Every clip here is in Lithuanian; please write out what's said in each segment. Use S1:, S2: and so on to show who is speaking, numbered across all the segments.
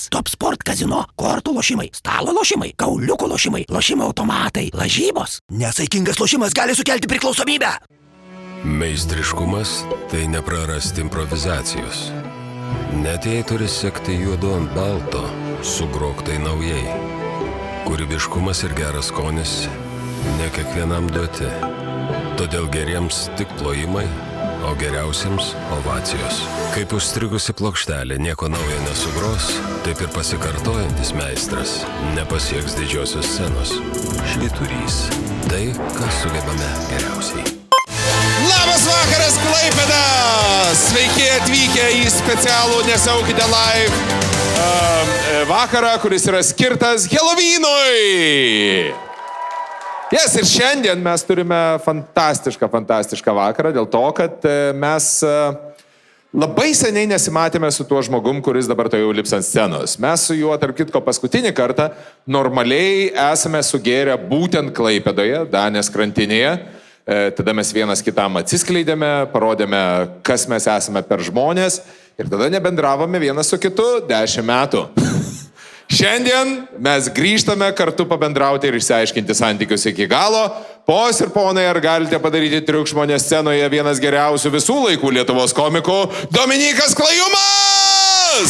S1: lošimas, Top Sport kazino, kortų lošimai, stalo lošimai, kauliukų lošimai, lošimo automatai, lažybos. Nesaikingas lošimas gali sukelti priklausomybę.
S2: Meistriškumas – tai neprarasti improvizacijos. Net jei turi sekti juodu ant balto, sugrok tai naujai. Kūrybiškumas ir geras skonis ne kiekvienam duoti. Todėl geriems tik plojimai, o geriausiems ovacijos. Kaip užstrigusi plokštelė nieko naujo nesugros, taip ir pasikartojantis meistras nepasieks didžiosios scenos. Švyturys – tai, ką sugebame geriausiai.
S3: Labas vakaras, Klaipėda! Sveiki atvykę į specialų Nesaukite live vakarą, kuris yra skirtas Halloweenui! Ir šiandien mes turime fantastišką vakarą dėl to, kad mes labai seniai nesimatėme su tuo žmogum, kuris dabar to jau lips ant scenos. Mes su juo, tarp kitko, paskutinį kartą normaliai esame sugėrę būtent Klaipėdoje, Danės krantinėje. Tada mes vienas kitam atsiskleidėme, parodėme, kas mes esame per žmonės ir tada nebendravome vienas su kitu 10 metų. Šiandien mes grįžtame kartu pabendrauti ir išsiaiškinti santykius iki galo. Pos ir ponai, ar galite padaryti triukšmo, nes scenoje vienas geriausių visų laikų Lietuvos komikų Dominykas Klajumas!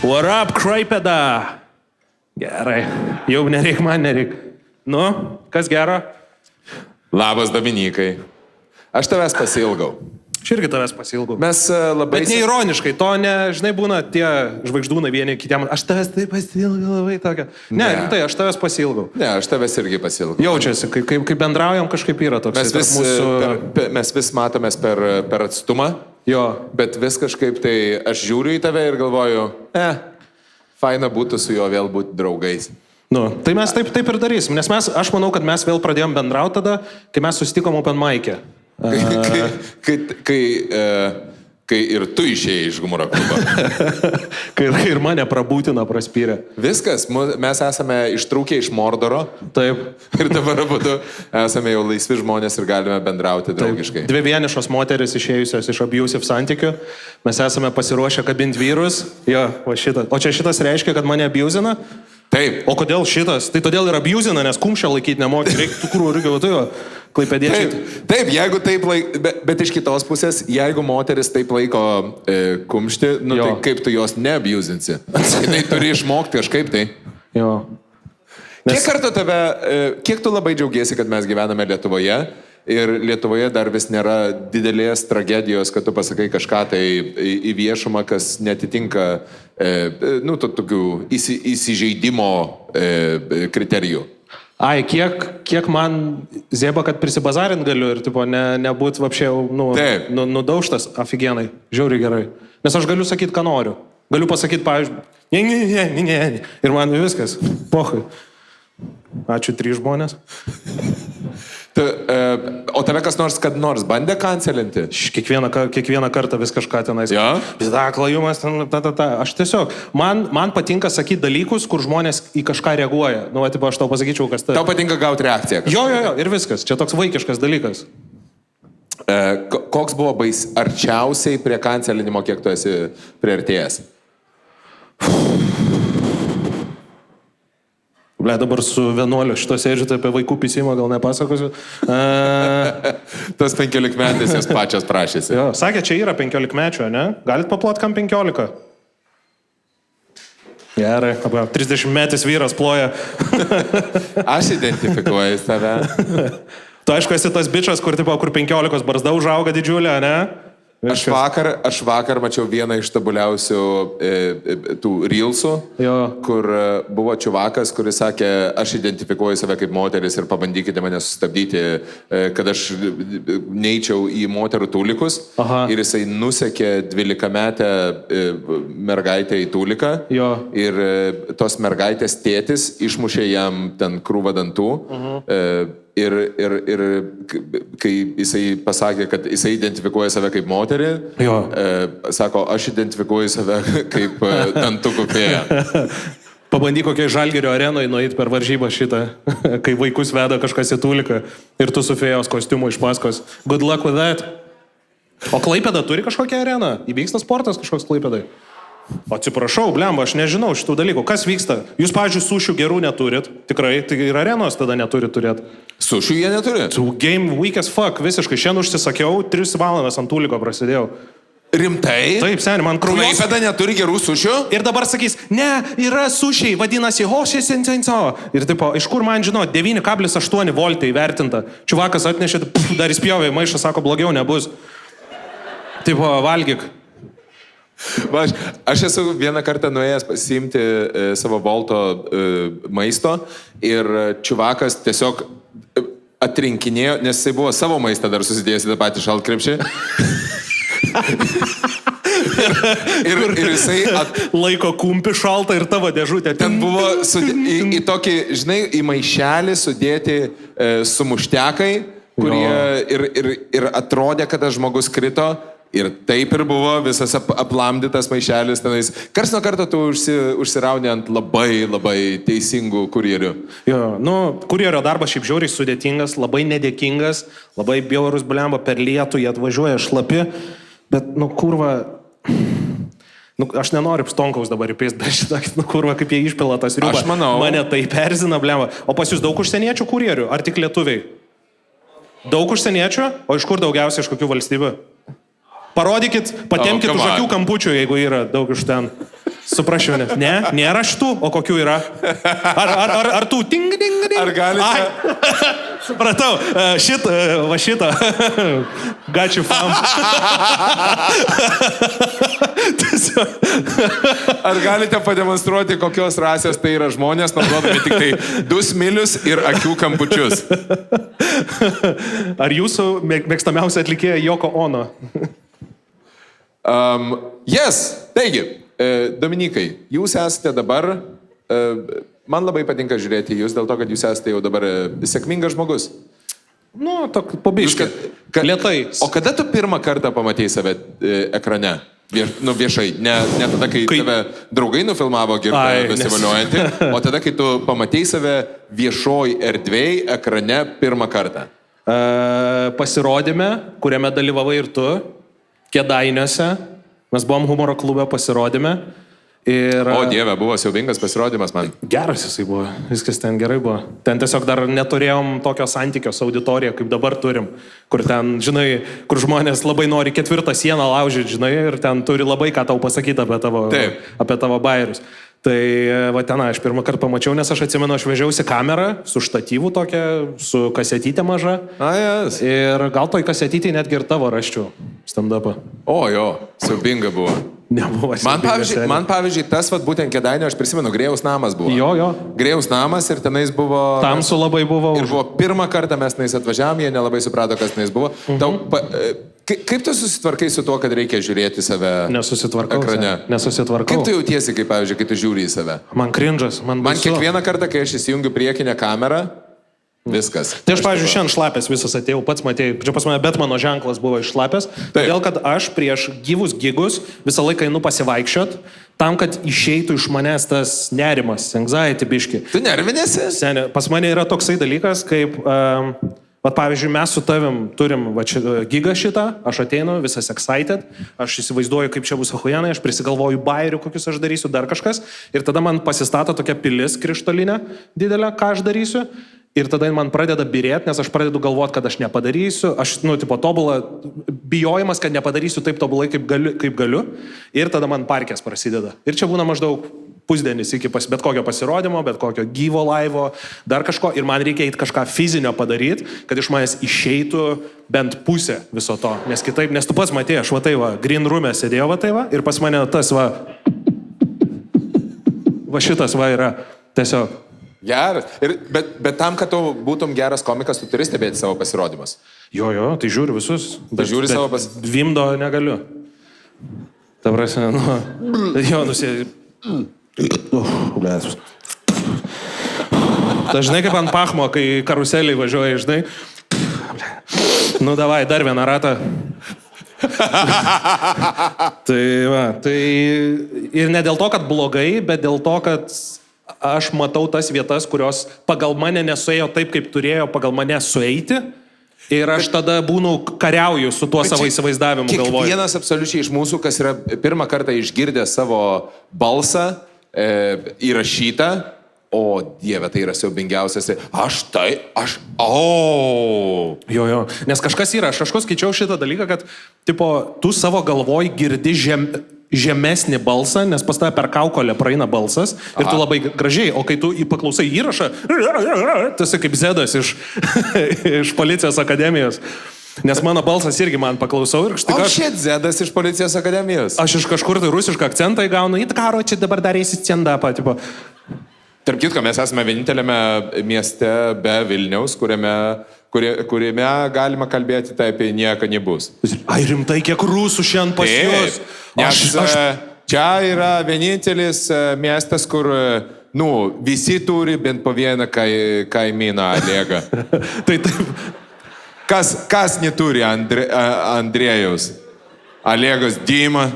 S4: What up, Klaipėda? Gerai, jau nereik. Nu, kas gero?
S3: Labas, Dominikai. Aš tavęs pasilgau.
S4: Aš irgi tavęs pasilgau.
S3: Mes labai...
S4: Bet neironiškai, to ne, žinai, būna tie žvaigždūnai vieni kitiem. Aš tavęs taip pasilgau labai tokia. Ne, tai aš tavęs pasilgau.
S3: Ne, aš tavęs irgi pasilgau.
S4: Jaučiasi, kai bendraujam, kažkaip yra toks.
S3: Mes vis matomės per atstumą.
S4: Jo.
S3: Bet vis kažkaip tai aš žiūriu į tave ir galvoju, faina būtų su juo vėl būti draugais.
S4: Nu, tai mes taip ir darysim, nes aš manau, kad mes vėl pradėjom bendrauti tada, kai mes susitikom Open Mic'e.
S3: Kai ir tu išėjai iš humoro klubo.
S4: Kai ir mane prabūtina praspyrė.
S3: Viskas, mes esame ištrūkę iš Mordoro.
S4: Taip.
S3: Ir dabar abudu esame jau laisvi žmonės ir galime bendrauti draugiškai.
S4: Dvi vienišos moteris išėjusios iš abusive santykių. Mes esame pasiruošę kabinti vyrus. Jo, o čia šitas reiškia, kad mane abusina?
S3: Taip.
S4: O kodėl šitas? Tai todėl ir abusina, nes kumščio laikyti nemoki. Reikia tikrų irgi, klaipėdiečiai.
S3: Taip, jeigu taip bet iš kitos pusės, jeigu moteris taip laiko kumštį, tai kaip tu jos neabusinsi? Tai turi išmokti kažkaip tai.
S4: Jo.
S3: Kiek tu labai džiaugiesi, kad mes gyvename Lietuvoje ir Lietuvoje dar vis nėra didelės tragedijos, kad tu pasakai kažką tai į viešumą, kas netitinka tokių įsižeidimo kriterijų.
S4: Ai, kiek man zėba, kad prisibazarint galiu ir nebūt vapšiau nudaužtas, aфиgenai, žiauriai gerai. Nes aš galiu sakyti, ką noriu. Galiu pasakyti, pavyzdžiui, ne. Ir man viskas, pohai. Ačiū 3 žmonės.
S3: O tave kas nors kad nors bandė kancelinti?
S4: Kiekvieną kartą vis kažką tenais.
S3: Jo?
S4: Klajumas, Aš tiesiog, man patinka sakyti dalykus, kur žmonės į kažką reaguoja. Aš tau pasakyčiau, kas tai.
S3: Tau patinka gauti reakciją?
S4: Jo, ir viskas. Čia toks vaikiškas dalykas.
S3: Koks buvo arčiausiai prie kancelinimo, kiek tu esi priartėjęs?
S4: Dabar su 11 šito sėdžiu, apie vaikų pisimą gal nepasakosiu.
S3: Tas 15-metis jas pačias prašėsi.
S4: Jo, sakė, čia yra 15-mečio, ne? Galit paplot kam 15? Gerai, 30-metis vyras ploja.
S3: Aš identifikuoju save.
S4: Tu aišku esi tas bičas, kur 15 barzda užauga didžiulė, ne?
S3: Aš vakar mačiau vieną iš tobuliausių tų reelsų, kur buvo čiuvakas, kuris sakė, aš identifikuoju save kaip moteris ir pabandykite mane sustabdyti, kad aš neičiau į moterų tūlikus. Aha. Ir jisai nusekė 12-metę mergaitę į tūliką. Jo. Ir tos mergaitės tėtis išmušė jam ten krūvą dantų. kai jisai pasakė, kad jisai identifikuoja save kaip moterį, sako, aš identifikuoju save kaip dantukų fėja.
S4: Pabandyk kokiai Žalgirio arenoje nueiti per varžybą šitą, kai vaikus veda kažkas į tuliką ir tu su fėjos kostiumu iš paskos. Good luck with that. O Klaipėda turi kažkokią areną? Įvyksta sportas kažkoks Klaipėdai? Atsiprašau, blemba, aš nežinau šitų dalykų. Kas vyksta? Jūs, pavyzdžiui, sušių gerų neturit. Tikrai, tai ir arenos tada neturit turėti.
S3: Sušių jie neturi?
S4: Game weak as fuck, visiškai. Šiandien užsisakiau, 3 valandas ant tuliko prasidėjau.
S3: Rimtai?
S4: Taip, seniai, man kraujas.
S3: Klaipėda neturi gerų sušių?
S4: Ir dabar sakys, ne, yra sušiai, vadinasi, hošės incenso. Ir tipo, iš kur man žino, 9,8 voltai įvertinta. Čiuvakas atnešė, dar įspjovė į maišą, sako, blogiau nebus. Tipo, valgyk.
S3: Aš esu vieną kartą nuėjęs pasiimti savo Volto maisto ir čiuvakas tiesiog atrinkinėjo, nes jisai buvo savo maistą dar susidėjęs į tą patį šaltkrepšį. ir jisai
S4: laiko kumpį šaltą ir tavo dėžutę.
S3: Ten buvo į tokį, žinai, į maišelį sudėti sumuštekai, kurie ir atrodė, kad tas žmogus krito. Ir taip ir buvo visas aplamdytas maišelis tenais. Kars nuo karto tu užsirauni ant labai, labai teisingų kurjerių.
S4: Jo, kurjerio darbas šiaip žiauriai sudėtingas, labai nedėkingas, labai bjaurus blemba per lietų, jie atvažiuoja šlapi, bet, kurva, aš nenoriu Stonkaus dabar įpėst, bet šitą, kurva, kaip jie išpila tas riubą.
S3: Aš manau.
S4: Mane tai perzina, blemba. O pas jūs daug užsieniečių kurjerių, ar tik lietuviai? Daug užsieniečių, o iš kur daugiausiai, iš kokių valstybių? Parodykit, patemkit už akių kampučių, jeigu yra daug iš ten. Suprašiau, ne? Ne, nėra šitų, o kokių yra? Ar tų ting, ding, ding?
S3: Ar galite?
S4: Supratau, šitą. Got you fam.
S3: Ar galite pademonstruoti, kokios rasės tai yra žmonės, naudodami tik tai 2 smilius ir akių kampučius?
S4: Ar jūsų mėgstamiausia atlikėja Yoko Ono?
S3: Yes, taigi, Dominikai, jūs esate dabar, man labai patinka žiūrėti jūs dėl to, kad jūs esate jau dabar sėkmingas žmogus.
S4: Po biškį, lėtai.
S3: O kada tu pirmą kartą pamatei save ekrane? Viešai, ne tada, kai tave draugai nufilmavo girtą besivaliojantį, o tada, kai tu pamatei save viešoj erdvėj ekrane pirmą kartą.
S4: Pasirodyme, kuriame dalyvavai ir tu, Kėdainiuose, mes buvom humoro klube pasirodyme.
S3: O Dieve, buvo siaubingas pasirodymas man.
S4: Geras jisai buvo, viskas ten gerai buvo. Ten tiesiog dar neturėjom tokio santykio su auditorija, kaip dabar turim. Kur ten, žinai, kur žmonės labai nori 4 sieną laužyti, žinai, ir ten turi labai ką tau pasakyti apie tavo bairius. Tai ten aš pirmą kartą pamačiau, nes aš atsimenu, aš vežiausi kamerą su štatyvu tokia, su kasetytė maža.
S3: Yes.
S4: Ir gal toj kasetytė netgi ir tavo raščiau stand-upą.
S3: O jo, siaubinga buvo.
S4: Nebuvo siaubinga.
S3: Man pavyzdžiui, tas būtent Kėdainio, aš prisimenu, Grėjaus namas buvo.
S4: Jo.
S3: Grėjaus namas ir tenais buvo...
S4: Tamsu labai buvo.
S3: Ir buvo pirmą kartą mes tenais atvažiavom, jie nelabai suprato, kas tenais buvo. Kaip tu susitvarkai su tuo, kad reikia žiūrėti save ekrane?
S4: Nesusitvarkau.
S3: Kaip tu jautiesi, kaip, pavyzdžiui, kai tu žiūri į save?
S4: Man crinžas, man baisu.
S3: Kiekvieną kartą, kai aš įsijungiu priekinę kamerą, viskas.
S4: Tai aš, pavyzdžiui, šiandien šlapės visas atėjau, pats matėjai, čia pas mane Betmano ženklas buvo iššlapės, todėl, kad aš prieš gyvus gigus visą laiką einu pasivaikščiot, tam, kad išeitų iš manęs tas nerimas, anxiety biški.
S3: Tu nervinėsi?
S4: Pas mane yra toksai dalykas, kaip... pavyzdžiui, mes su tavim turim gigą šitą, aš ateinu, visas excited, aš įsivaizduoju, kaip čia bus ahujenai, aš prisigalvoju bairių, kokius aš darysiu, dar kažkas, ir tada man pasistato tokia pilis krištolinė didelė, ką aš darysiu, ir tada man pradeda birėti, nes aš pradedu galvoti, kad aš nepadarysiu, aš, tobulą, bijojimas, kad nepadarysiu taip tobulai, kaip galiu, ir tada man parkės prasideda. Ir čia būna maždaug pusdienis iki bet kokio pasirodymo, bet kokio gyvo laivo, dar kažko, ir man reikia eiti kažką fizinio padaryti, kad iš manęs išeitų bent pusė viso to, nes kitaip, nes tu pats matėjai, aš green room'e sėdėjau ir pas mane tas šitas yra tiesiog.
S3: Geras, bet tam, kad tu būtum geras komikas, tu turi stebėti savo pasirodymus.
S4: Jo, tai žiūriu visus, bet Vimdo negaliu. Ta prasme, Tai žinai, kaip ant pachmo, kai karuseliai važiuoja, žinai. Nu, davai, dar vieną ratą. Tai ir ne dėl to, kad blogai, bet dėl to, kad aš matau tas vietas, kurios pagal mane nesuėjo taip, kaip turėjo pagal mane sueiti. Ir aš tada būnu kariauju su tuo savo įsivaizdavimu galvoju.
S3: Kiekvienas absoliučiai iš mūsų, kas yra pirmą kartą išgirdęs savo balsą įrašytą, o Dieve, tai yra siaubingiausias.
S4: Jo. Nes kažkas yra, aš kažko skaičiau šitą dalyką, kad tipo, tu savo galvoj girdi žemesnį balsą, nes pas tave per kaukolę praeina balsas ir tu labai gražiai, o kai tu paklausai įrašą, tu esi kaip Zedas iš policijos akademijos. Nes mano balsas irgi man paklausau ir štai
S3: šit Zedas iš policijos akademijos.
S4: Aš iš kažkur tai rusišką akcentą įgaunu, karo čia dabar darysi stand-upą, tipo.
S3: Tarp kitko, mes esame vieninteliame mieste be Vilniaus, kuriame galima kalbėti tai apie nieką nebus.
S4: Ai, rimtai, kiek rusų šiandien pas jūs?
S3: Nes čia yra vienintelis miestas, kur, visi turi bent po vieną kaimyną Olegą.
S4: Tai taip.
S3: Kas neturi Andrėjus? Olegas Dima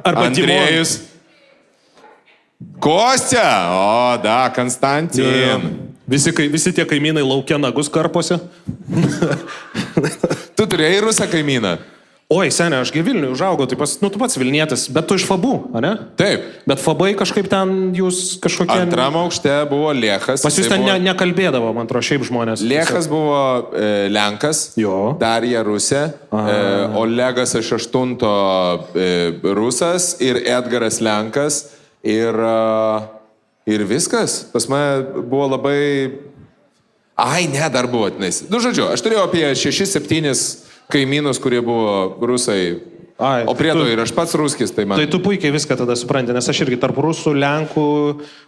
S4: arba
S3: Andrėjus. Kostya, Konstantin.
S4: Visi tie kaimynai laukia nagus karpose.
S3: Tu turėjai rusą kaimyną?
S4: Oi, senė, ašgi Vilniui užaugau, tu pats Vilnietis, bet tu iš Fabų, ne?
S3: Taip.
S4: Bet Fabai kažkaip ten jūs kažkokie...
S3: Antram aukšte buvo Lechas.
S4: Pas jūs ten nekalbėdavo, man atrodo, šiaip žmonės.
S3: Lechas buvo Lenkas, Darija Rusė, Olegas iš 8 Rusas ir Edgaras Lenkas. Ir viskas. Pas mane buvo labai... dar buvo atnais. Žodžiu, aš turėjau apie 6-7 kaimynus, kurie buvo rusai. O priedo ir aš pats ruskis, tai man...
S4: Tai tu puikiai viską tada supranti, nes aš irgi tarp rusų, lenkų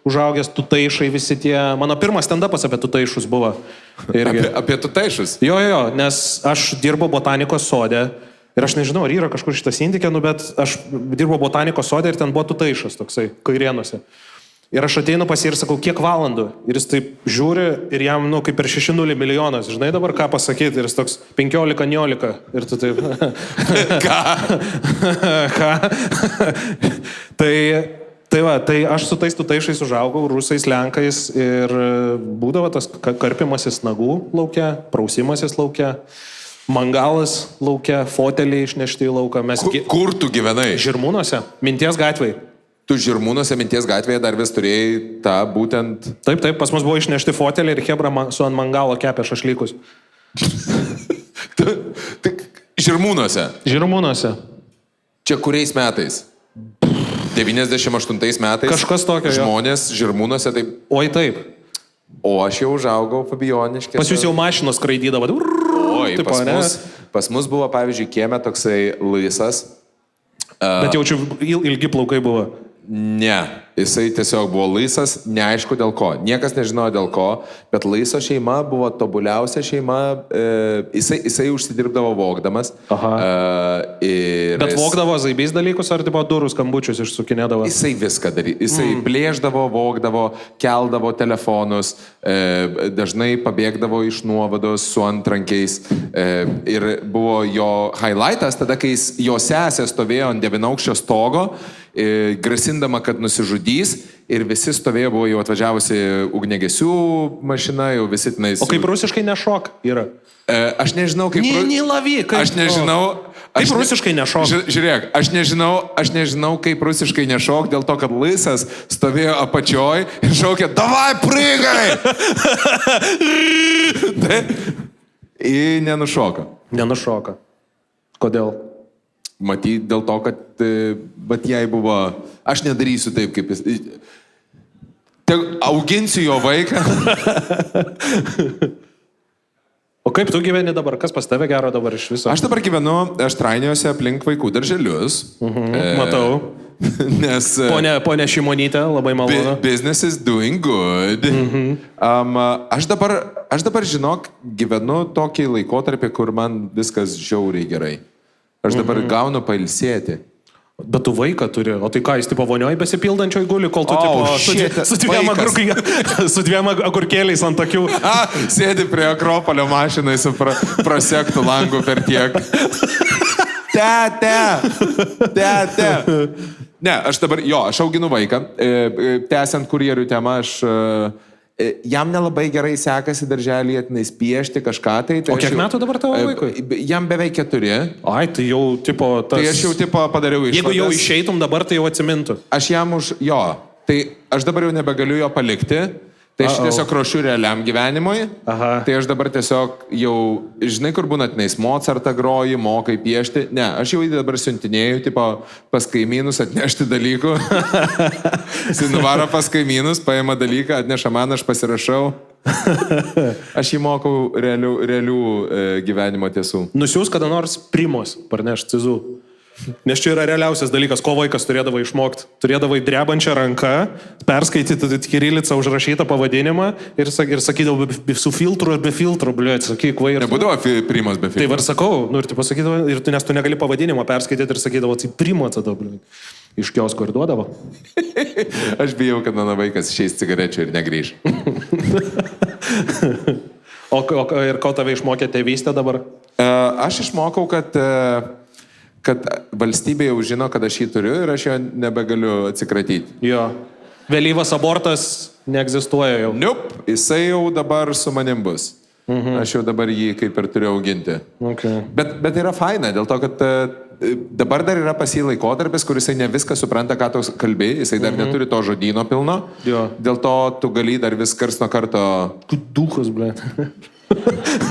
S4: užaugęs, tutaišai visi tie... Mano pirmas stand-upas apie tutaišus buvo.
S3: Apie tutaišus?
S4: Jo, nes aš dirbau botanikos sode. Ir aš nežinau, ar yra kažkur šitas indikė, bet aš dirbau botanikos sode ir ten buvo tutaišas toksai, Kairėnuose. Ir aš ateinu pas jį ir sakau, kiek valandų? Ir jis taip žiūri ir jam, kaip per 6-0 milijonas. Žinai dabar ką pasakyti? Ir jis toks 15-19. Ir tu taip... Ką? Tai aš su tais tutaišais užaugau, rusais, lenkais ir būdavo tas karpimasis nagų laukia, prausimasis laukia. Mangalas laukia, foteliai išnešti į lauką.
S3: Kur tu gyvenai?
S4: Žirmūnuose, Minties gatvėje.
S3: Tu Žirmūnuose, Minties gatvėje dar vis turėjai tą būtent...
S4: Taip, pas mus buvo išnešti foteliai ir Hebra su ant mangalo kepė šašlykus.
S3: Žirmūnuose?
S4: Žirmūnuose.
S3: Čia kuriais metais? 98 metais?
S4: Kažkas tokio.
S3: Žmonės Žirmūnuose taip...
S4: Oi, taip.
S3: O aš jau užaugau Fabijoniškėse.
S4: Pas jūs jau mašinos skraidydavo.
S3: Oi, pas mus buvo, pavyzdžiui, kieme toksai Luisas.
S4: Bet jaučiu, ilgi plaukai buvo.
S3: Ne, jisai tiesiog buvo Luisas, neaišku dėl ko. Niekas nežinojo dėl ko, bet Luiso šeima buvo tobuliausia šeima. Jisai užsidirbdavo vogdamas.
S4: Bet vogdavo zaibys dalykus ar tipo durų skambučius išsukinėdavo?
S3: Jisai viską darė. Jisai blėždavo, vogdavo, keldavo telefonus, dažnai pabėgdavo iš nuovados su antrankiais. Ir buvo jo highlightas tada, kai jo sesė stovėjo ant 9-aukščio stogo, grasindama, kad nusižudys ir visi stovėjo, buvo jau atvažiavusi ugniagesių mašina, jau visi tenais...
S4: O kaip rusiškai nešok yra?
S3: Aš nežinau, kaip... Aš nežinau...
S4: Kaip rusiškai nešok?
S3: Žiūrėk, aš nežinau, kaip rusiškai nešok, dėl to, kad Luisas stovėjo apačioj ir šaukė, davai, prigai! Ir nenušoka.
S4: Nenušoka. Kodėl?
S3: Matyt, dėl to, kad jai buvo... Aš nedarysiu taip, kaip jis... Auginsiu jo vaiką.
S4: O kaip tu gyveni dabar? Kas pas tave gero dabar iš viso?
S3: Aš dabar gyvenu Aštrainiuose aplink vaikų darželius.
S4: Matau.
S3: Nes...
S4: Ponia Šimonytė, labai malonu.
S3: Business is doing good. Aš dabar, žinok, gyvenu tokį laikotarpį, kur man viskas žiauriai gerai. Aš dabar gaunu pailsėti.
S4: Bet tu vaiką turi, o tai ką, jis tipo vonioj besipildančioj guli, kol tu su dviem agurkėliais ant akių.
S3: Sėdi prie Akropolio mašinai su prosektų langų per tiek. Tete. Ne, aš auginu vaiką. Tęsiant kurjerių temą, jam nelabai gerai sekasi darželyje tenais piešti kažką tai.
S4: O kiek metų dabar tavo vaikui?
S3: Jam beveik 4.
S4: Ai, tai jau tipo tas...
S3: Tai aš jau tipo padariau išvadas.
S4: Jeigu jau išeitum dabar, tai jau atsimintų.
S3: Aš jam tai aš dabar jau nebegaliu jo palikti. Tai aš tiesiog ruošiu realiam gyvenimui.
S4: Aha.
S3: Tai aš dabar tiesiog jau, žinai, kur būna tenais Mozartą groji, mokai piešti. Ne, aš jau dabar siuntinėjau, tipo, pas kaimynus atnešti dalykų. Jis nuvaro pas kaimynus, paima dalyką, atneša man, aš pasirašau. Aš jį mokau realių gyvenimo tiesų.
S4: Nusiūs kada nors primos parneš cizų. Nes čia yra realiausias dalykas, ko vaikas turėdavo išmokti. Turėdavo drebančią ranką, perskaityti kirilicą užrašytą pavadinimą ir sakydavo su filtru ar be filtru, bliuot, sakyk, vai ir...
S3: Nebūdavo primos be filtru.
S4: Tai var sakau, ir tu pasakydavo, nes tu negali pavadinimo perskaityti ir sakydavo, tai primo tada, bliuot. Iš kiosko ir duodavo.
S3: Aš bijau, kad mano vaikas išeis cigarečių ir negrįž.
S4: Ir ko tave išmokė tėvystė dabar?
S3: Aš išmokau, kad valstybė jau žino, kad aš jį turiu ir aš jo nebegaliu atsikratyti.
S4: Jo. Vėlyvas abortas neegzistuoja jau.
S3: Jisai jau dabar su manim bus. Aš jau dabar jį kaip ir turiu auginti.
S4: Okay.
S3: Bet yra faina, dėl to, kad dabar dar yra pas jį laikotarpis, kur jisai ne viską supranta, ką tu kalbi, jisai dar neturi to žodyno pilno.
S4: Jo.
S3: Dėl to tu gali dar vis kars nuo karto...
S4: Duchas, blėt.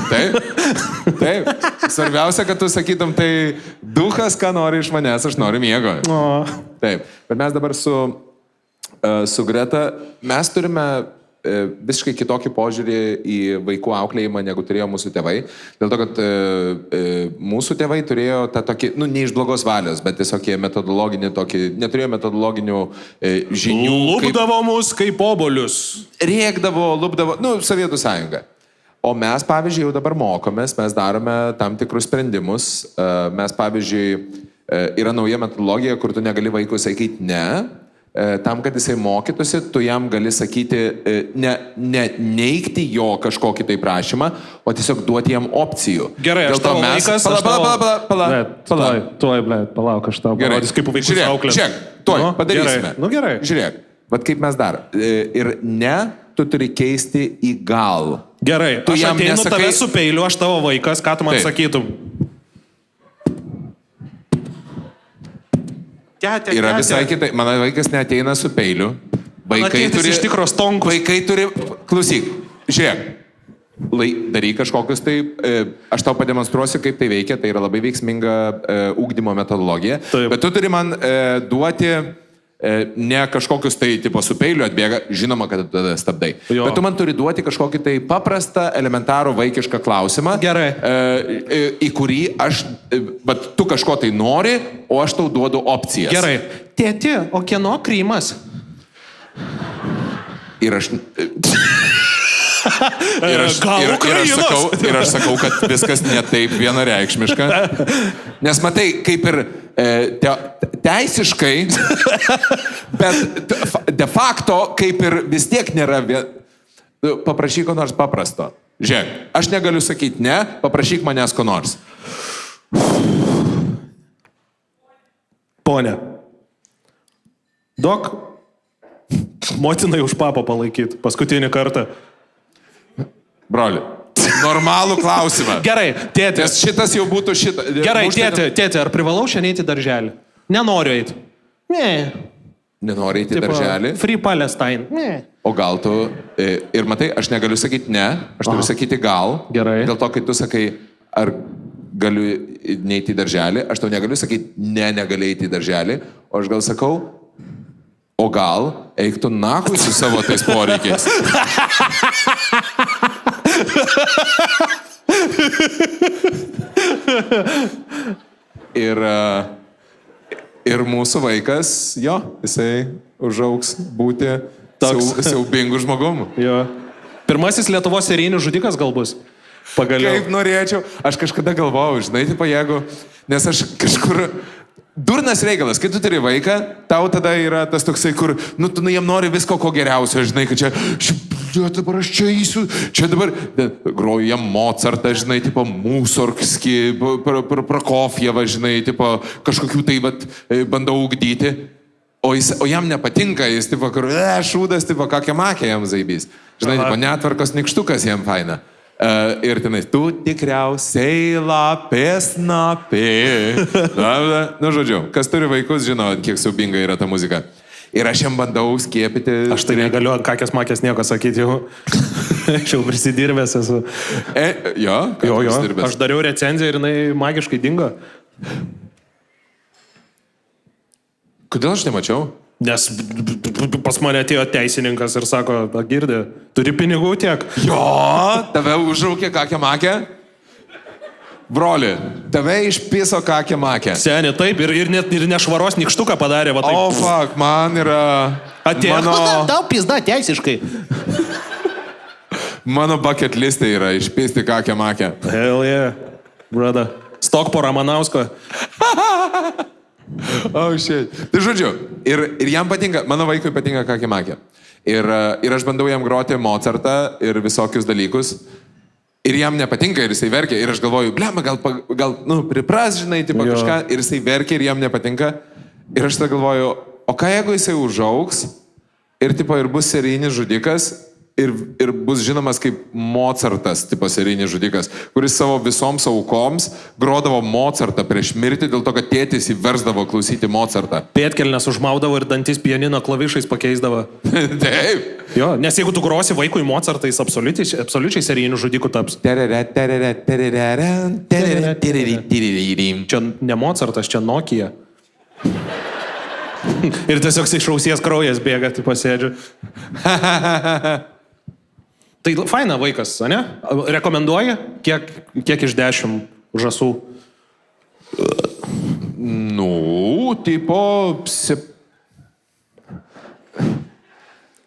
S3: Taip. Svarbiausia, kad tu sakytum, tai duchas, ką nori iš manęs, aš noriu miego. Taip. Bet mes dabar su Greta, mes turime visiškai kitokį požiūrį į vaikų auklėjimą, negu turėjo mūsų tėvai. Dėl to, kad mūsų tėvai turėjo tą tokį, ne iš blogos valios, bet tiesiog metodologinį tokį, neturėjo metodologinių žinių.
S4: Lupdavo mus kaip obolius.
S3: Rėkdavo, lupdavo, Sovietų sąjunga. O mes, pavyzdžiui, jau dabar mokomės, mes darome tam tikrus sprendimus. Mes, pavyzdžiui, yra nauja metodologija, kur tu negali vaikui sakyti ne. Tam, kad jisai mokytųsi, tu jam gali sakyti, ne neigti jo kažkokį tai prašymą, o tiesiog duoti jam opcijų.
S4: Gerai, aš tavo vaikas... Palauk, aš tavo parodys, kaip vaikus auklės.
S3: Žiūrėk, tuoj, padarysime.
S4: Gerai.
S3: Žiūrėk, vat kaip mes dar. Ir ne, tu turi keisti į gal.
S4: Gerai, aš ateinu tave su peiliu, aš tavo vaikas, ką tu man sakytum?
S3: Yra visai kitai. Mano vaikas neateina su peiliu. Vaikai turi...
S4: iš tikro stonkus.
S3: Vaikai turi... Klausyk, žiūrėk. Daryk kažkokius tai... Aš tau pademonstruosiu, kaip tai veikia. Tai yra labai veiksminga ugdymo metodologija.
S4: Taip.
S3: Bet tu turi man duoti... ne kažkokius tai tipo su peiliu atbėga, žinoma, kad tada stabdai.
S4: Jo.
S3: Bet tu man turi duoti kažkokį tai paprastą, elementarų vaikišką klausimą.
S4: Gerai.
S3: Į kurį tu kažko tai nori, o aš tau duodu opcijas.
S4: Gerai. Tėti, o kieno Krymas?
S3: Ir aš... Ir aš sakau, kad viskas ne taip vienareikšmiška. Nes matai, kaip ir teisiškai, bet de facto, kaip ir vis tiek nėra... Paprašyk ko nors paprasto. Žiūrėk, aš negaliu sakyti ne, paprašyk manęs ko nors.
S4: Pone, duok motinai už papą palaikyti paskutinį kartą.
S3: Broli, normalų klausimą.
S4: Gerai, tėti.
S3: Nes šitas jau būtų šitą...
S4: Gerai, tėti, ar privalau šiandien eiti į darželį? Nenoriu eiti. Ne.
S3: Nenoriu eiti į darželį?
S4: Free Palestine. Ne.
S3: O gal tu... Ir matai, aš negaliu sakyti ne, aš turiu sakyti gal.
S4: Gerai.
S3: Dėl to, kai tu sakai, ar galiu neiti į darželį, aš tau negaliu sakyti ne, negali eiti į darželį, o aš gal sakau, o gal eik tu nachui su savo tais poreikiais. Ir mūsų vaikas, jisai užaugs būti siaubingų žmogum.
S4: Jo. Pirmasis Lietuvos serijinių žudikas gal bus? Pagaliau.
S3: Kaip norėčiau. Aš kažkada galvojau, žinai, tipo, jeigu... Nes aš kažkur... durnas reikalas, kai tu turi vaiką, tau tada yra tas toksai, kur, tu jam nori visko ko geriausio, žinai, kad dabar aš čia eisiu, čia dabar groju jam Mozartą, žinai, tipo Musorgskį, Prokofjevą, žinai, tipo kažkokių tai bandau ugdyti, o jam nepatinka, jis tipo, kur, šūdas, tipo, kokią makę jam zaibys. Žinai, tipo, netvarkos nikštukas jam faina. Ir tenais, tu tikriausiai lapės napė. Nu, žodžiu, kas turi vaikus, žino, kiek siaubinga yra ta muzika. Ir aš jam bandau skiepyti.
S4: Aš tai negaliu ant kakės makės nieko sakyti jau. Aš jau prisidirbęs esu.
S3: Jo.
S4: Aš dariau recenziją ir jinai magiškai dingo.
S3: Kodėl aš nemačiau?
S4: Nes pas mane atėjo teisininkas ir sako, girdė, turi pinigų tiek?
S3: Jo, tave užraukė kakę makę? Broli, tave išpiso kakę makę.
S4: Seni, taip, ir nešvaros nikštuką padarė, va taip.
S3: O, fuck, man yra...
S4: Atėjo, tau pizda teisiškai.
S3: Mano bucket listė yra išpisti kakę makę.
S4: Hell yeah, brother. Stok po Ramanausko.
S3: Oh, shit. Tai žodžiu, ir jam patinka, mano vaikui patinka kakė makė. Ir aš bandau jam groti Mozartą ir visokius dalykus. Ir jam nepatinka ir jisai verkia. Ir aš galvoju, blema, gal pripras, žinai, tipo kažką. Ir jisai verkia ir jam nepatinka. Ir aš tada galvoju, o ką jeigu jisai užaugs ir, tipo, ir bus serijinis žudikas ir bus žinomas kaip Mozartas, tipo serijinis žudikas, kuris savo visoms aukoms grodavo Mozartą prieš mirtį dėl to, kad tėtis įversdavo klausyti Mozartą.
S4: Pėtkelnes užmaudavo ir dantis pianino klavišais pakeisdavo.
S3: Taip.
S4: Jo, nes jeigu tu grosi vaikui Mozartą, jis absoliučiai serijiniu žudiku taps. Čia ne Mozartas, čia Nokia. Ir tiesiog iš ausies kraujas bėga, tai pasėdžiu. Tai faina vaikas, ne? Rekomenduoji? Kiek iš 10 žąsų?
S3: Nu, tipo...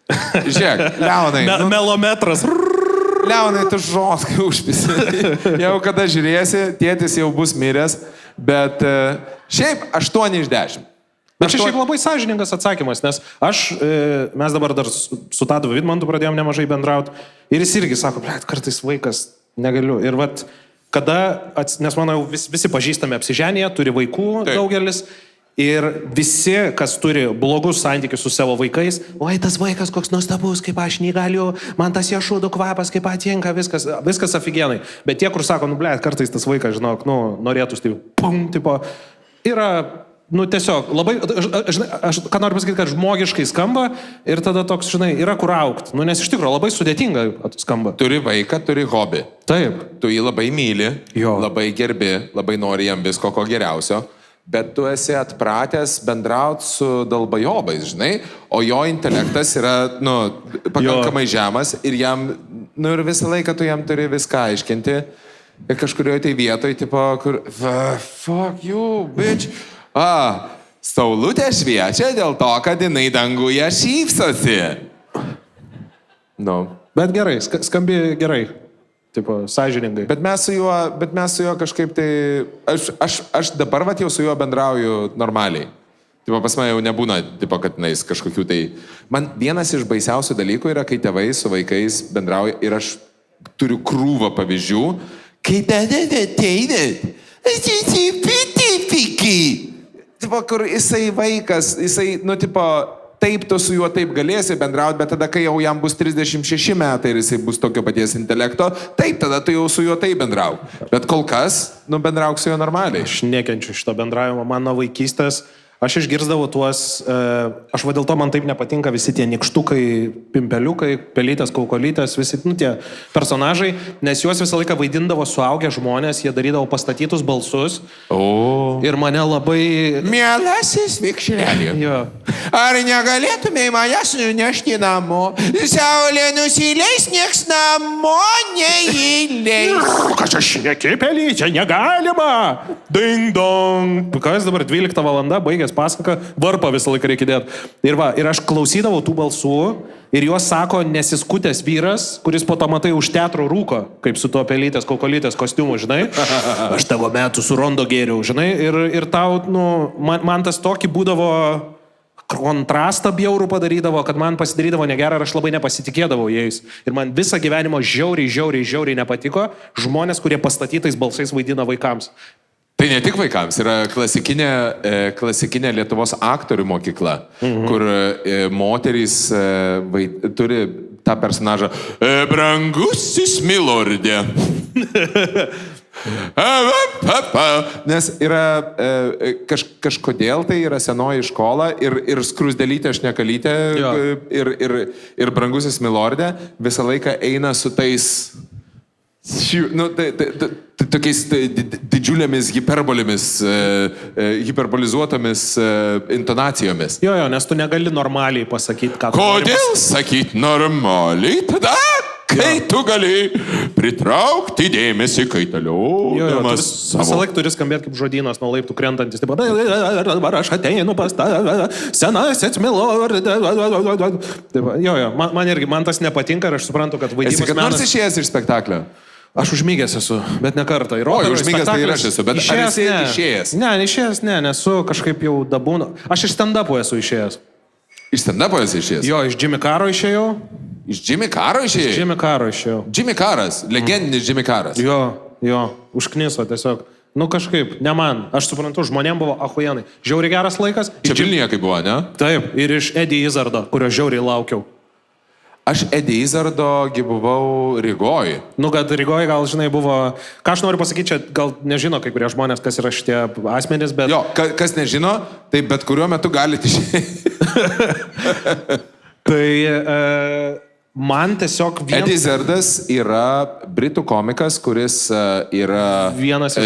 S3: Žiūrėk, Leonai.
S4: Melometras.
S3: Leonai, tu žoskai užpisi. Jau kada žiūrėsi, tėtis jau bus miręs, bet šiaip 8 iš 10.
S4: Bet čia šiaip labai sąžiningas atsakymas, nes mes dabar dar su Tadu Vidmantu pradėjom nemažai bendrauti ir jis irgi sako, kartais vaikas negaliu. Ir vat, nes manau visi pažįstame apsiženėje, turi vaikų daugelis ir visi, kas turi blogus santykius su savo vaikais, oi, tas vaikas koks nuostabus, kaip aš negaliu, man tas jo šūdų kvapas, kaip patinka, viskas afigienai. Bet tie, kur sako, kartais tas vaikas, žinok, norėtus, tai pum, tipo, yra... tiesiog, labai, aš ką noriu pasakyti, kad žmogiškai skamba ir tada toks, žinai, yra kur aukti. Nes iš tikrųjų labai sudėtinga skamba.
S3: Turi vaiką, turi hobį.
S4: Taip.
S3: Tu jį labai myli,
S4: jo.
S3: Labai gerbi, labai nori jam visko ko geriausio, bet tu esi atpratęs bendrauti su dalbajobais, žinai, o jo intelektas yra, pakankamai žemas ir jam, ir visą laiką tu jam turi viską aiškinti ir kažkurioje tai vietoje, tipo, kur, fuck you, bitch. Saulutė šviečia dėl to, kad jinai danguje šypsosi.
S4: Bet gerai, skambi gerai. Tipo, sąžiningai.
S3: Bet mes su juo kažkaip tai... Aš dabar jau su juo bendrauju normaliai. Tipo, pas mane jau nebūna, tipo, kad nais kažkokių tai... Man vienas iš baisiausių dalykų yra, kai tėvai su vaikais bendrauja ir aš turiu krūvą pavyzdžių, kai tipo, kur jisai vaikas, jisai, taip tu su juo taip galėsi bendrauti, bet tada, kai jau jam bus 36 metai ir jisai bus tokio paties intelekto, taip, tada tu jau su juo taip bendrauk. Bet kol kas, bendrauk su juo normaliai.
S4: Aš nekenčiu šito bendravimo, man nuo vaikystės. Aš išgirsdavau tuos, aš dėl to man taip nepatinka visi tie nikštukai, pimpeliukai, pelytės, kaukolytės, visi tie personažai, nes juos visą laiką vaidindavo suaugę žmonės, jie darydavo pastatytus balsus. Ir mane labai...
S3: Mielasis vikšrelė. Ar negalėtumėj manęs nunešti namo? Saulė nusileis, nieks namo neįleis.
S4: Kas aš šneki, pelyčia, negalima. Ding dong. Kas dabar 12 valanda, baigęs vaikas pasaka, varpą visą laiką reikia dėti. Ir aš klausydavau tų balsų ir juos sako nesiskutęs vyras, kuris po to matai už teatro rūko, kaip su tuo pelytės, kokolytės kostiumu, žinai. Aš tavo metų su rondo gėriau, žinai. Ir tau, man tas tokį būdavo kontrastą bjaurų padarydavo, kad man pasidarydavo negerą ir aš labai nepasitikėdavau jais. Ir man visą gyvenimo žiauriai nepatiko žmonės, kurie pastatytais balsais vaidina vaikams.
S3: Tai ne tik vaikams, yra klasikinė Lietuvos aktorių mokykla, kur moterys turi tą personažą brangusis milordė. Nes yra kažkodėl tai yra senoji škola ir skrusdelytė šnekalytė ir brangusis milordė visą laiką eina su tais tokiais didžiulėmis hiperbolizuotomis intonacijomis.
S4: Jo, nes tu negali normaliai pasakyti, ką tu
S3: Kodėl sakyti normaliai tada? Kai tu gali pritraukti dėmesį kaitaliodamas savo.
S4: Visą laiką turi skambėti kaip žodynas nuo laiptų krentantis. Taip, dabar aš ateinu pas tą senasis milordė. Jo, man tas nepatinka ir aš suprantu, kad vaidymas menas...
S3: Esi kad nors išėjęs iš spektaklio?
S4: Aš užmygęs esu, bet ne kartą.
S3: Užmygęs tai ir aš esu, bet ar esi išėjęs?
S4: Išėjęs nesu, kažkaip jau dabūnu. Aš iš stand-upo esu išėjęs.
S3: Iš stand-upo esi išėjęs?
S4: Jo, iš Jimmy Carro išėjau.
S3: Iš Jimmy Carro išėjai?
S4: Iš Jimmy Carro išėjau.
S3: Jimmy Carras, legendinis Jimmy Carras.
S4: Jo, užkniso tiesiog. Kažkaip, ne man. Aš suprantu, žmonėm buvo achujenai. Žiauriai geras laikas.
S3: Čia Vilniuje kaip buvo, ne?
S4: Taip, ir iš Eddie Izzardo, kurio žiauriai laukiau.
S3: Aš Eddie Izzardo buvau Rygoj.
S4: Kad Rygoj gal, žinai, buvo... Ką aš noriu pasakyti, čia gal nežino kai kurie žmonės, kas yra šitie asmenys, bet...
S3: Jo, kas nežino, tai bet kuriuo metu galite išeiti.
S4: Tai man tiesiog...
S3: Eddie Izzardas yra britų komikas, kuris yra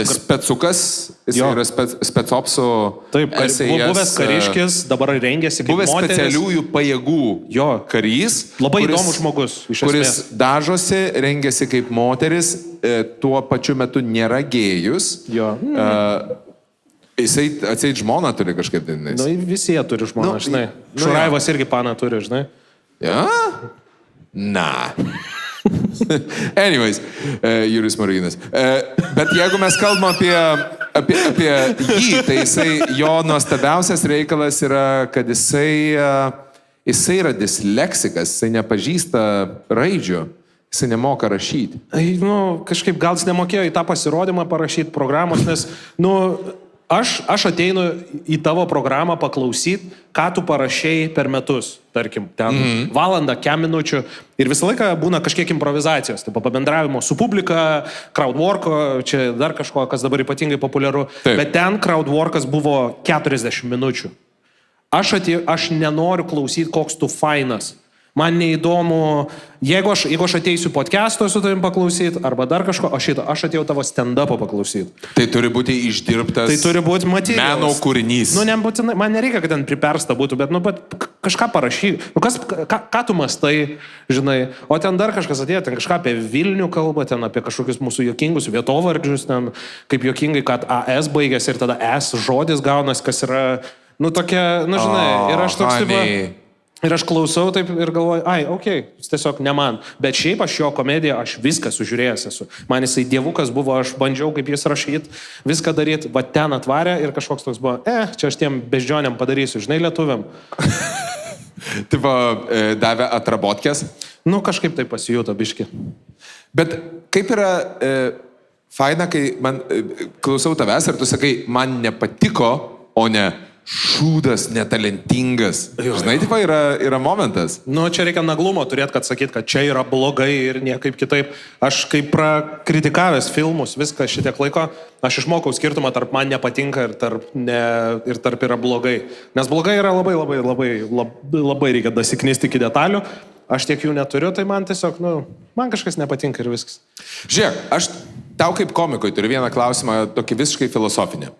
S3: specukas, jis yra specopsų...
S4: Taip, buvęs kariškis, dabar rengiasi kaip moteris.
S3: Buvęs specialiųjų pajėgų karys.
S4: Labai įdomus žmogus, iš esmės.
S3: Kuris dažosi, rengiasi kaip moteris, tuo pačiu metu nėra gėjus.
S4: Jo.
S3: Jisai atseit žmoną turi kažkaip dinais.
S4: Visi jie turi žmoną, žinai. Šuraivas irgi paną turi, žinai.
S3: Ja? Na. Anyways, Jurijus Smoriginas. Bet jeigu mes kalbam apie jį, tai jo nuostabiausias reikalas yra, kad jisai yra disleksikas, jisai nepažįsta raidžių, jisai nemoka rašyti.
S4: Kažkaip gal jis nemokėjo į tą pasirodymą parašyti programos, nes, aš ateinu į tavo programą paklausyti, ką tu parašėjai per metus, tarkim, ten valandą, minučių. Ir visą laiką būna kažkiek improvizacijos, taip, pabendravimo su publika, crowdworko, čia dar kažko, kas dabar ypatingai populiaru. Taip. Bet ten crowdworkas buvo 40 minučių. Aš nenoriu klausyti, koks tu fainas. Man neįdomu, jeigu aš ateisiu podcast'o su tavim paklausyti, arba dar kažko, aš atėjau tavo stand-up'o paklausyti.
S3: Tai turi būti išdirbtas meno kūrinys.
S4: Nebūtinai, man nereikia, kad ten pripersta būtų, bet kažką parašyk. Ką tu mastai, žinai, o ten dar kažkas atėjo, ten kažką apie Vilnių kalba, ten apie kažkokius mūsų juokingus vietovardžius, ten kaip juokingai, kad AS baigėsi ir tada S žodis gaunas, kas yra, tokia, žinai, ir aš toks tipo... Ir aš klausau taip ir galvoju, tiesiog ne man. Bet šiaip aš jo komediją, aš viską sužiūrėjęs esu. Man jisai dievukas buvo, aš bandžiau kaip jis rašyti, viską daryti, va ten atvarė ir kažkoks toks buvo, čia aš tiem beždžioniam padarysiu, žinai, lietuviam.
S3: Tipo, davė atrabotkės?
S4: Kažkaip tai pasijuto, biški.
S3: Bet kaip yra faina, kai man klausau tavęs ir tu sakai, man nepatiko, o ne... šūdas, netalentingas. Žinai, tipo, yra momentas.
S4: Čia reikia naglumo turėti, kad sakyt, kad čia yra blogai ir niekaip kitaip. Aš kaip prakritikavęs filmus viską šitiek laiko, aš išmokau skirtumą tarp man nepatinka ir tarp yra blogai. Nes blogai yra labai reikia dasiknisti iki detalių. Aš tiek jų neturiu, tai man tiesiog, man kažkas nepatinka ir viskas.
S3: Žiūrėk, aš tau kaip komikui turiu vieną klausimą, tokį visiškai filosofinį.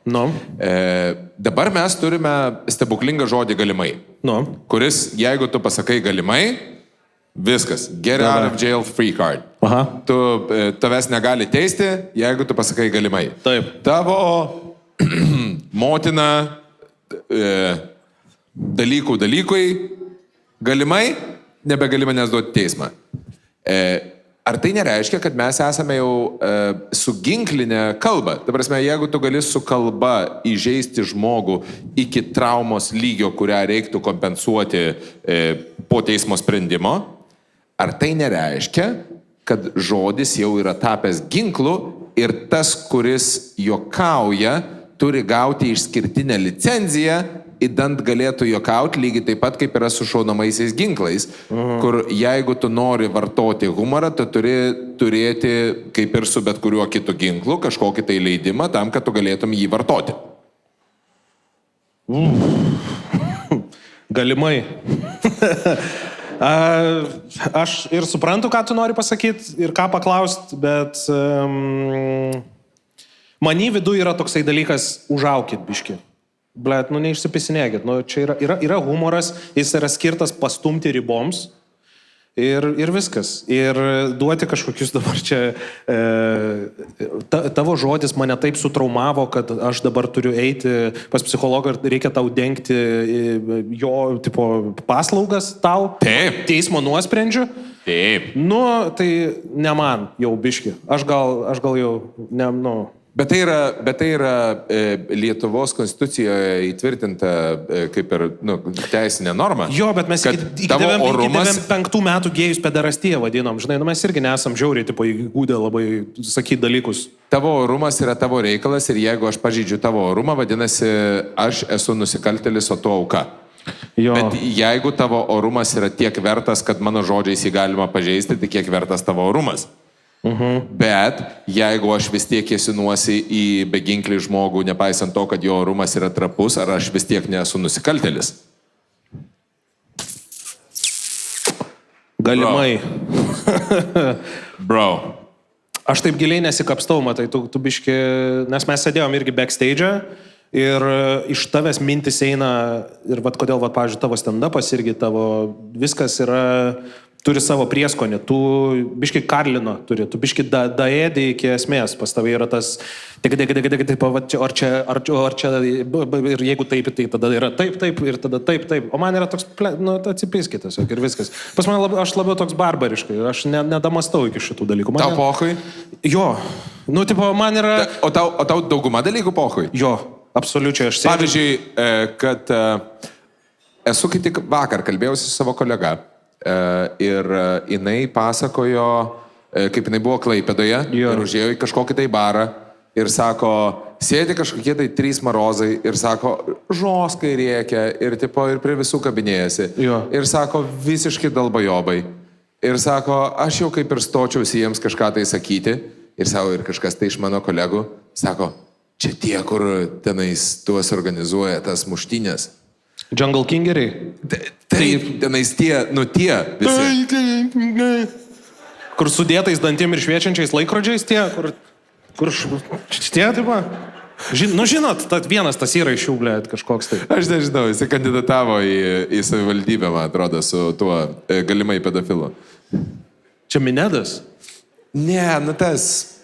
S3: Dabar mes turime stebuklingą žodį galimai. Kuris, jeigu tu pasakai galimai, viskas, get out of jail free card.
S4: Aha.
S3: Tavęs negali teisti, jeigu tu pasakai galimai.
S4: Taip.
S3: Tavo motina dalykui, galimai, nebegali manęs duoti teismą. Ar tai nereiškia, kad mes esame jau suginklinę kalbą? Ta prasme, jeigu tu gali su kalba įžeisti žmogų iki traumos lygio, kurią reiktų kompensuoti po teismo sprendimo, ar tai nereiškia, kad žodis jau yra tapęs ginklu ir tas, kuris juokauja, turi gauti išskirtinę licenciją, įdant galėtų juokauti lygiai taip pat, kaip yra su šaunamaisiais ginklais, kur jeigu tu nori vartoti humorą, tu turi turėti, kaip ir su bet kuriuo kitu ginklu, kažkokį tai leidimą tam, kad tu galėtum jį vartoti.
S4: Galimai. Aš ir suprantu, ką tu nori pasakyti ir ką paklausti, bet many vidu yra toksai dalykas užaukit biški. Blet, neišsipisinėkit. Čia yra humoras, jis yra skirtas pastumti riboms ir viskas. Ir duoti kažkokius dabar čia... Tavo žodis mane taip sutraumavo, kad aš dabar turiu eiti pas psichologą ir reikia tau dengti jo tipo, paslaugas tau.
S3: Taip.
S4: Teismo nuosprendžių.
S3: Taip.
S4: Tai ne man jau biški. Aš gal jau...
S3: Bet tai yra Lietuvos konstitucijoje įtvirtinta kaip ir teisinė norma.
S4: Jo, bet mes iki 95 metų gėjus pederastiją vadinom. Žinai, mes irgi nesam žiauriai, tipo, įgūdę labai sakyti dalykus.
S3: Tavo orumas yra tavo reikalas ir jeigu aš pažeidžiu tavo orumą, vadinasi, aš esu nusikaltėlis, o tu auka. Jo. Bet jeigu tavo orumas yra tiek vertas, kad mano žodžiais jį galima pažeisti, tai kiek vertas tavo orumas? Bet jeigu aš vis tiek kėsinuosi į beginklį žmogų, nepaisant to, kad jo orumas yra trapus, ar aš vis tiek nesu nusikaltėlis?
S4: Galimai.
S3: Bro.
S4: Aš taip giliai nesikapstau, matai, tu biški, nes mes sėdėjom irgi backstage ir iš tavęs mintis eina ir kodėl, pavyzdžiui, tavo stand-upas irgi tavo, viskas yra... Turi savo prieskonį, tu biški Karlino turi, tu biški daėdį iki esmės, pas tavai yra tas, ar čia, ir jeigu taip, tai tada yra taip, ir tada taip, o man yra toks, atsipiskit tiesiog ir viskas. Pas mane aš labiau toks barbariškai, aš nedamastau iki šitų dalykų.
S3: Tau pohui?
S4: Jo, man yra...
S3: O tau dauguma dalykų pohui?
S4: Jo, absoliučiai, aš sėdžiu.
S3: Pavyzdžiui, kad esu kaip tik vakar kalbėjausi su savo kolega. Ir jinai pasakojo, kaip jinai buvo Klaipėdoje ir užėjo į kažkokį tai barą ir sako, sėdi kažkokie tai 3 marozai ir sako, žoskai rėkia ir prie visų kabinėjasi. Ir sako, visiškai dalbajobai. Ir sako, aš jau kaip ir stočiausi jiems kažką tai sakyti. Ir sako, ir kažkas tai iš mano kolegų sako, čia tie, kur tenais tuos organizuoja tas muštynės.
S4: Jungle Kingeriai?
S3: Taip, tenais tie visi.
S4: Kur sudėtais dantim ir šviečiančiais laikrodžiais tie, kur tie, taip va. Žinot, vienas tas yra iš jų, blėt, kažkoks tai.
S3: Aš nežinau, jis kandidatavo į savivaldybę, man atrodo, su tuo galimai pedofilu.
S4: Čia Minedas?
S3: Ne, tas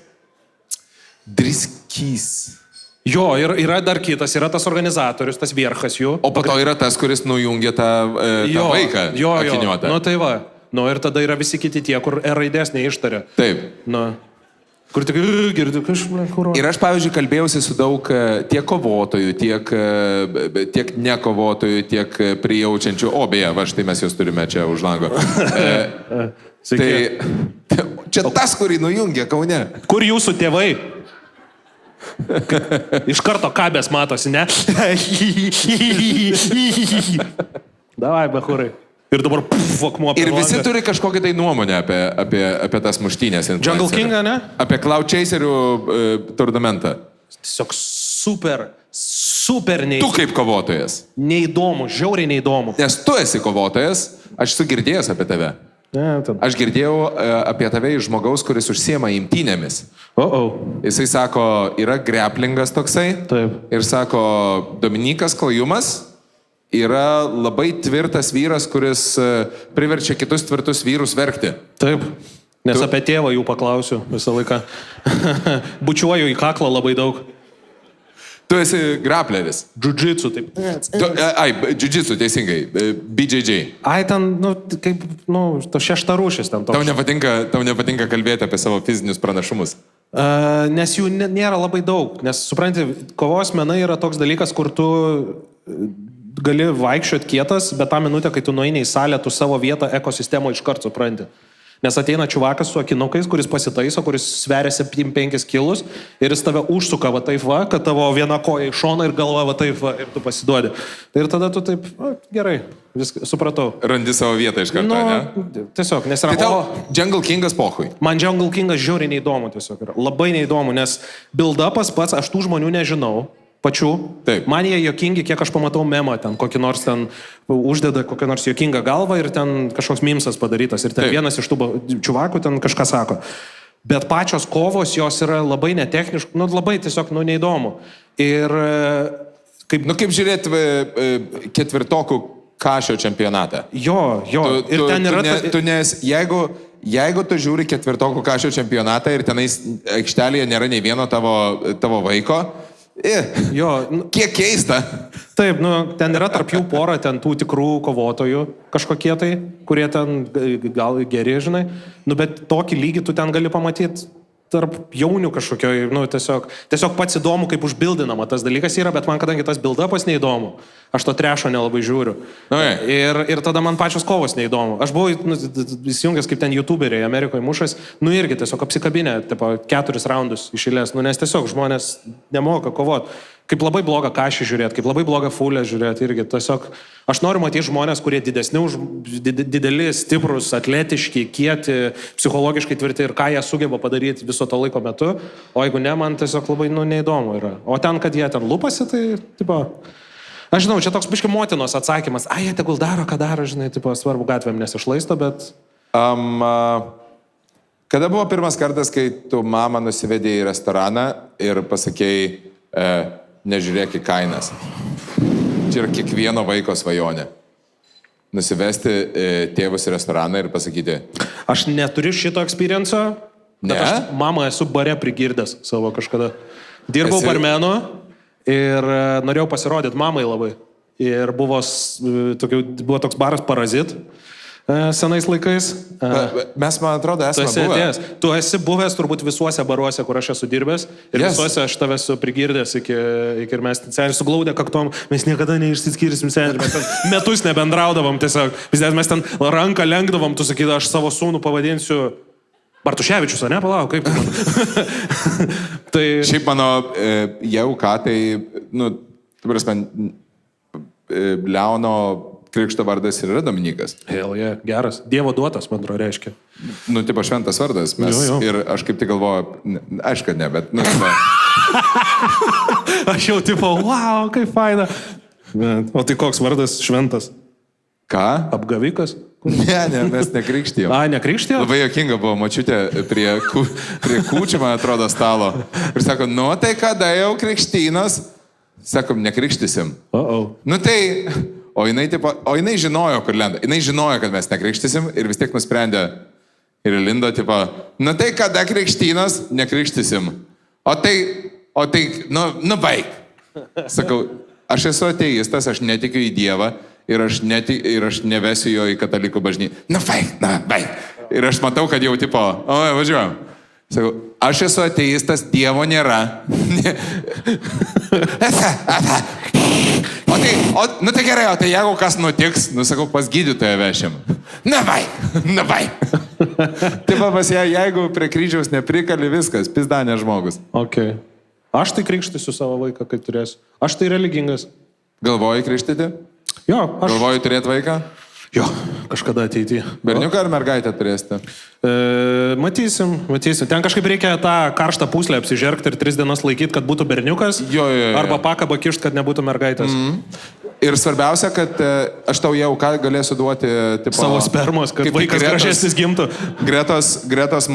S3: Driskys.
S4: Jo, yra dar kitas, yra tas organizatorius, tas vierchas jų.
S3: O po to yra tas, kuris nujungia tą vaiką akiniuotą.
S4: Tai va. Ir tada yra visi kiti tie, kur R raidės neištaria.
S3: Taip.
S4: Kur tik girdi kažkur.
S3: Ir aš, pavyzdžiui, kalbėjausi su daug tiek kovotojų, tiek nekovotojų, tiek prijaučiančių. O, beje, štai mes juos turime čia už lango. Tai čia tas, kurį nujungia Kaune.
S4: Kur jūsų tėvai? Iš karto kabės matosi, ne? Davai, bechurai. Ir dabar akmuo apie
S3: ir visi turi kažkokią tai nuomonę apie tas muštynės.
S4: Jungle Kingą, ne?
S3: Apie Cloud Chaserių turnamentą.
S4: Tiesiog super neįdomu.
S3: Tu kaip kovotojas.
S4: Neįdomu, žiauriai neįdomu.
S3: Nes tu esi kovotojas, aš esu girdėjęs apie tave. Aš girdėjau apie tave iš žmogaus, kuris užsiema imtynėmis. Jisai sako, yra greplingas toksai.
S4: Taip.
S3: Ir sako, Dominikas Klajumas yra labai tvirtas vyras, kuris priverčia kitus tvirtus vyrus verkti.
S4: Taip. Nes apie tėvą jų paklausiu visą laiką. Bučiuoju į kaklą labai daug.
S3: Tu esi grapleris.
S4: Jiu-jitsu, taip.
S3: Jiu-jitsu, teisingai. BJJ.
S4: Ai, ten, kaip, to šešta rūšis ten toks.
S3: Tau nepatinka kalbėti apie savo fizinius pranašumus.
S4: Nes jų nėra labai daug. Nes, supranti, kovos menai yra toks dalykas, kur tu gali vaikščioti kietas, bet tą minutę, kai tu nueini į salę, tu savo vietą ekosistemoje iš karto supranti. Nes ateina čiuvakas su akinukais, kuris pasitaiso, kuris sveria 7-5 kilus ir jis tave užsuka va taip va, kad tavo viena koja į šoną ir galva va taip va ir tu pasiduodi. Ir tada tu taip, gerai, viską supratau.
S3: Randi savo vietą iš karto, ne?
S4: Tiesiog, nes yra...
S3: Tai tau Jungle Kingas pohui.
S4: Man Jungle Kingas žiauriai neįdomu tiesiog yra. Labai neįdomu, nes build-upas pats, aš tų žmonių nežinau. Pačių.
S3: Taip.
S4: Man jie jokingi, kiek aš pamatau memą, ten kokį nors ten uždeda kokią nors jokingą galvą ir ten kažkoks mimsas padarytas ir ten
S3: Taip.
S4: vienas iš tų čiuvakų ten kažką sako. Bet pačios kovos jos yra labai netechniškos, labai tiesiog, neįdomu. Ir
S3: kaip... kaip žiūrėti ketvirtokų Kašio čempionatą.
S4: Jo. Ir ten yra...
S3: Jeigu tu žiūri ketvirtokų Kašio čempionatą ir tenais aikštelėje nėra nei vieno tavo vaiko, kiek keista.
S4: Taip, ten yra tarp jų pora ten tų tikrų kovotojų kažkokie tai, kurie ten gal geri, žinai. Bet tokį lygį tu ten gali pamatyti tarp jaunių kažkokio, tiesiog pats įdomu, kaip užbildinama tas dalykas yra, bet man kadangi tas build-upas neįdomu, aš to trešo nelabai žiūriu. Ir tada man pačios kovos neįdomu. Aš buvau įsijungęs kaip ten youtuberiai Amerikoje mušas, irgi tiesiog apsikabinę, 4 raundus iš eilės, nes tiesiog žmonės nemoka kovoti. Kaip labai blogą Kašį žiūrėti, kaip labai blogą Fulę žiūrėti irgi. Tiesiog aš noriu matyti žmonės, kurie dideli, stiprus, atletiški, kieti, psichologiškai tvirti ir ką jie sugeba padaryti viso to laiko metu. O jeigu ne, man tiesiog labai neįdomu yra. O ten, kad jie ten lupasi, tai, aš žinau, čia toks biški motinos atsakymas. Jie tegul daro, ką daro, žinai, svarbu gatvėm nesišlaisto, bet...
S3: Kada buvo pirmas kartas, kai tu mamą nusivedė į restoraną ir pasakėjai, nežiūrėk į kainas. Čia yra kiekvieno vaiko svajonė. Nusivesti tėvus į restoraną ir pasakyti.
S4: Aš neturiu šito experienco.
S3: Ne?
S4: Aš mamą esu bare prigirdęs savo kažkada. Dirbau barmenu ir norėjau pasirodyti mamai labai. Ir buvo toks baras Parazit senais laikais.
S3: Mes, man atrodo, esame buvę.
S4: Tu esi buvęs turbūt visuose baruose, kur aš esu dirbęs. Ir visuose aš tave esu prigirdęs iki ir mes seniai suglaudę kaktom. Mes niekada neišsiskyrsim seniai. Mes ten metus nebendraudavom tiesiog. Vis dėlto mes ten ranką lenkdavom, tu sakydavai, aš savo sūnų pavadinsiu Bartuševičius, ne? Palauk, kaip tu man? Tai...
S3: Šiaip mano jau ką, tai, Leono krikšto vardas ir yra Dominikas.
S4: Hell yeah, geras. Dievo duotas, man atrodo, reiškia.
S3: Šventas vardas. Jo. Ir aš kaip tik galvoju, aišku, kad ne, bet...
S4: Aš jau wow, kaip faina. O tai koks vardas šventas?
S3: Ką?
S4: Apgavikas?
S3: Ne, mes nekrikštijom.
S4: Nekrikštijom?
S3: Labai juokinga buvo močiutė prie kūčių, man atrodo, stalo. Ir sako, tai kada jau krikštynos? Sakom, nekrikštysim. Tai... O jinai žinojo, kur lenda. Jinai žinojo, kad mes nekrikštysim ir vis tiek nusprendė ir lindo, tai kada krikštynos, nekrikštysim. O tai, baig. Sakau, aš esu ateistas, aš netikiu į Dievą ir aš nevesiu jo į katalikų bažnyčią. Baig. Ir aš matau, kad jau, važiuojam. Sakau, aš esu ateistas, Dievo nėra. Tai gerai, o tai jeigu kas nutiks, sakau, pas gydytoją vešim. Na vai. Tai pas ją, jeigu prie kryžiaus neprikali, viskas, pizdanė žmogus.
S4: Okay. Aš tai krikštysiu savo vaiką, kaip turėsiu. Aš tai religingas.
S3: Galvoji krikštyti?
S4: Jo.
S3: Galvoji turėti vaiką?
S4: Jo, kažkada ateityje.
S3: Berniuką ar mergaitę turėsite?
S4: Matysim. Ten kažkaip reikia tą karštą puslę apsižergti ir 3 dienas laikyti, kad būtų berniukas.
S3: Jo.
S4: Arba pakabą kišt, kad nebūtų mergaitės.
S3: Ir svarbiausia, kad aš tau jau ką galėsiu duoti...
S4: Savo spermos, kad vaikas gražesnis gimtų.
S3: Gretos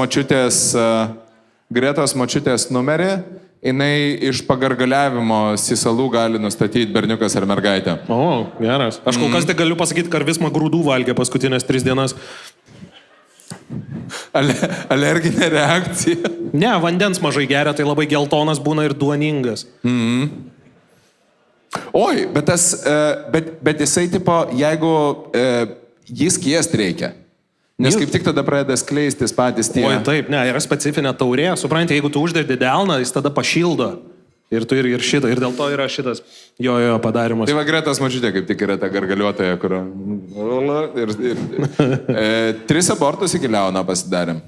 S3: močiutės numerį. Jinai iš pagargaliavimo sisalų gali nustatyti berniukas ar mergaitę.
S4: O, geras. Aš kol kas tik galiu pasakyti, kad vis grūdų valgė paskutinės 3 dienas.
S3: Alerginė reakcija.
S4: Ne, vandens mažai geria, tai labai geltonas būna ir duoningas.
S3: Oi, bet jisai, tipo, jeigu jis kiest reikia. Nes kaip tik tada pradeda skleistis patys tie.
S4: Oi, taip, ne, yra specifinė taurė. Suprantate, jeigu tu uždedi delną, jis tada pašildo. Ir tu ir šitą. Ir dėl to yra šitas jo padarimas.
S3: Tai va, Gretas mačiutė, kaip tik yra ta gargaliuotoja, kur... Ir 3 abortus iki Leono pasidarėm.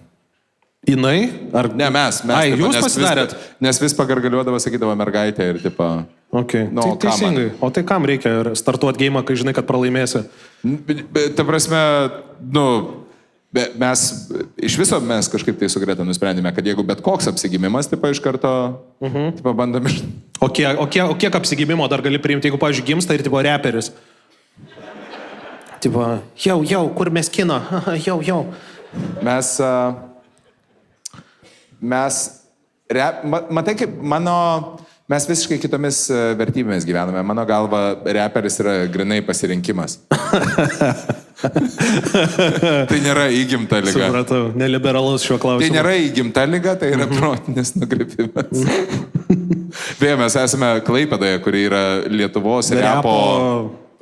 S4: Jinai? Ar...
S3: Ne, mes.
S4: Ai,
S3: tipo,
S4: jūs pasidarėt?
S3: Nes vis pagargaliuodavo, sakydavo mergaitė ir tipo...
S4: Okay.
S3: Nu,
S4: tai teisingai. O tai kam reikia startuoti geimą, kai žinai, kad pralaimėsi?
S3: Ta prasme, nu... Mes iš viso mes kažkaip tai su Greta nusprendėme, kad jeigu bet koks apsigimimas, tipo iš karto tipo, bandom iš...
S4: O kiek apsigimimo dar gali priimti, jeigu, pavyzdžiui, gimsta ir tipo reperis? Tipo, jau, kur mes kino? Jau.
S3: Matai, kaip mes visiškai kitomis vertybėmis gyvename. Mano galva, reperis yra grinai pasirinkimas. Tai nėra įgimta liga.
S4: Supratau, neliberalus šiuo klausimu.
S3: Tai nėra įgimta liga, tai yra protinis nukrypimas. Beje, mes esame Klaipėdoje, kuri yra Lietuvos repo...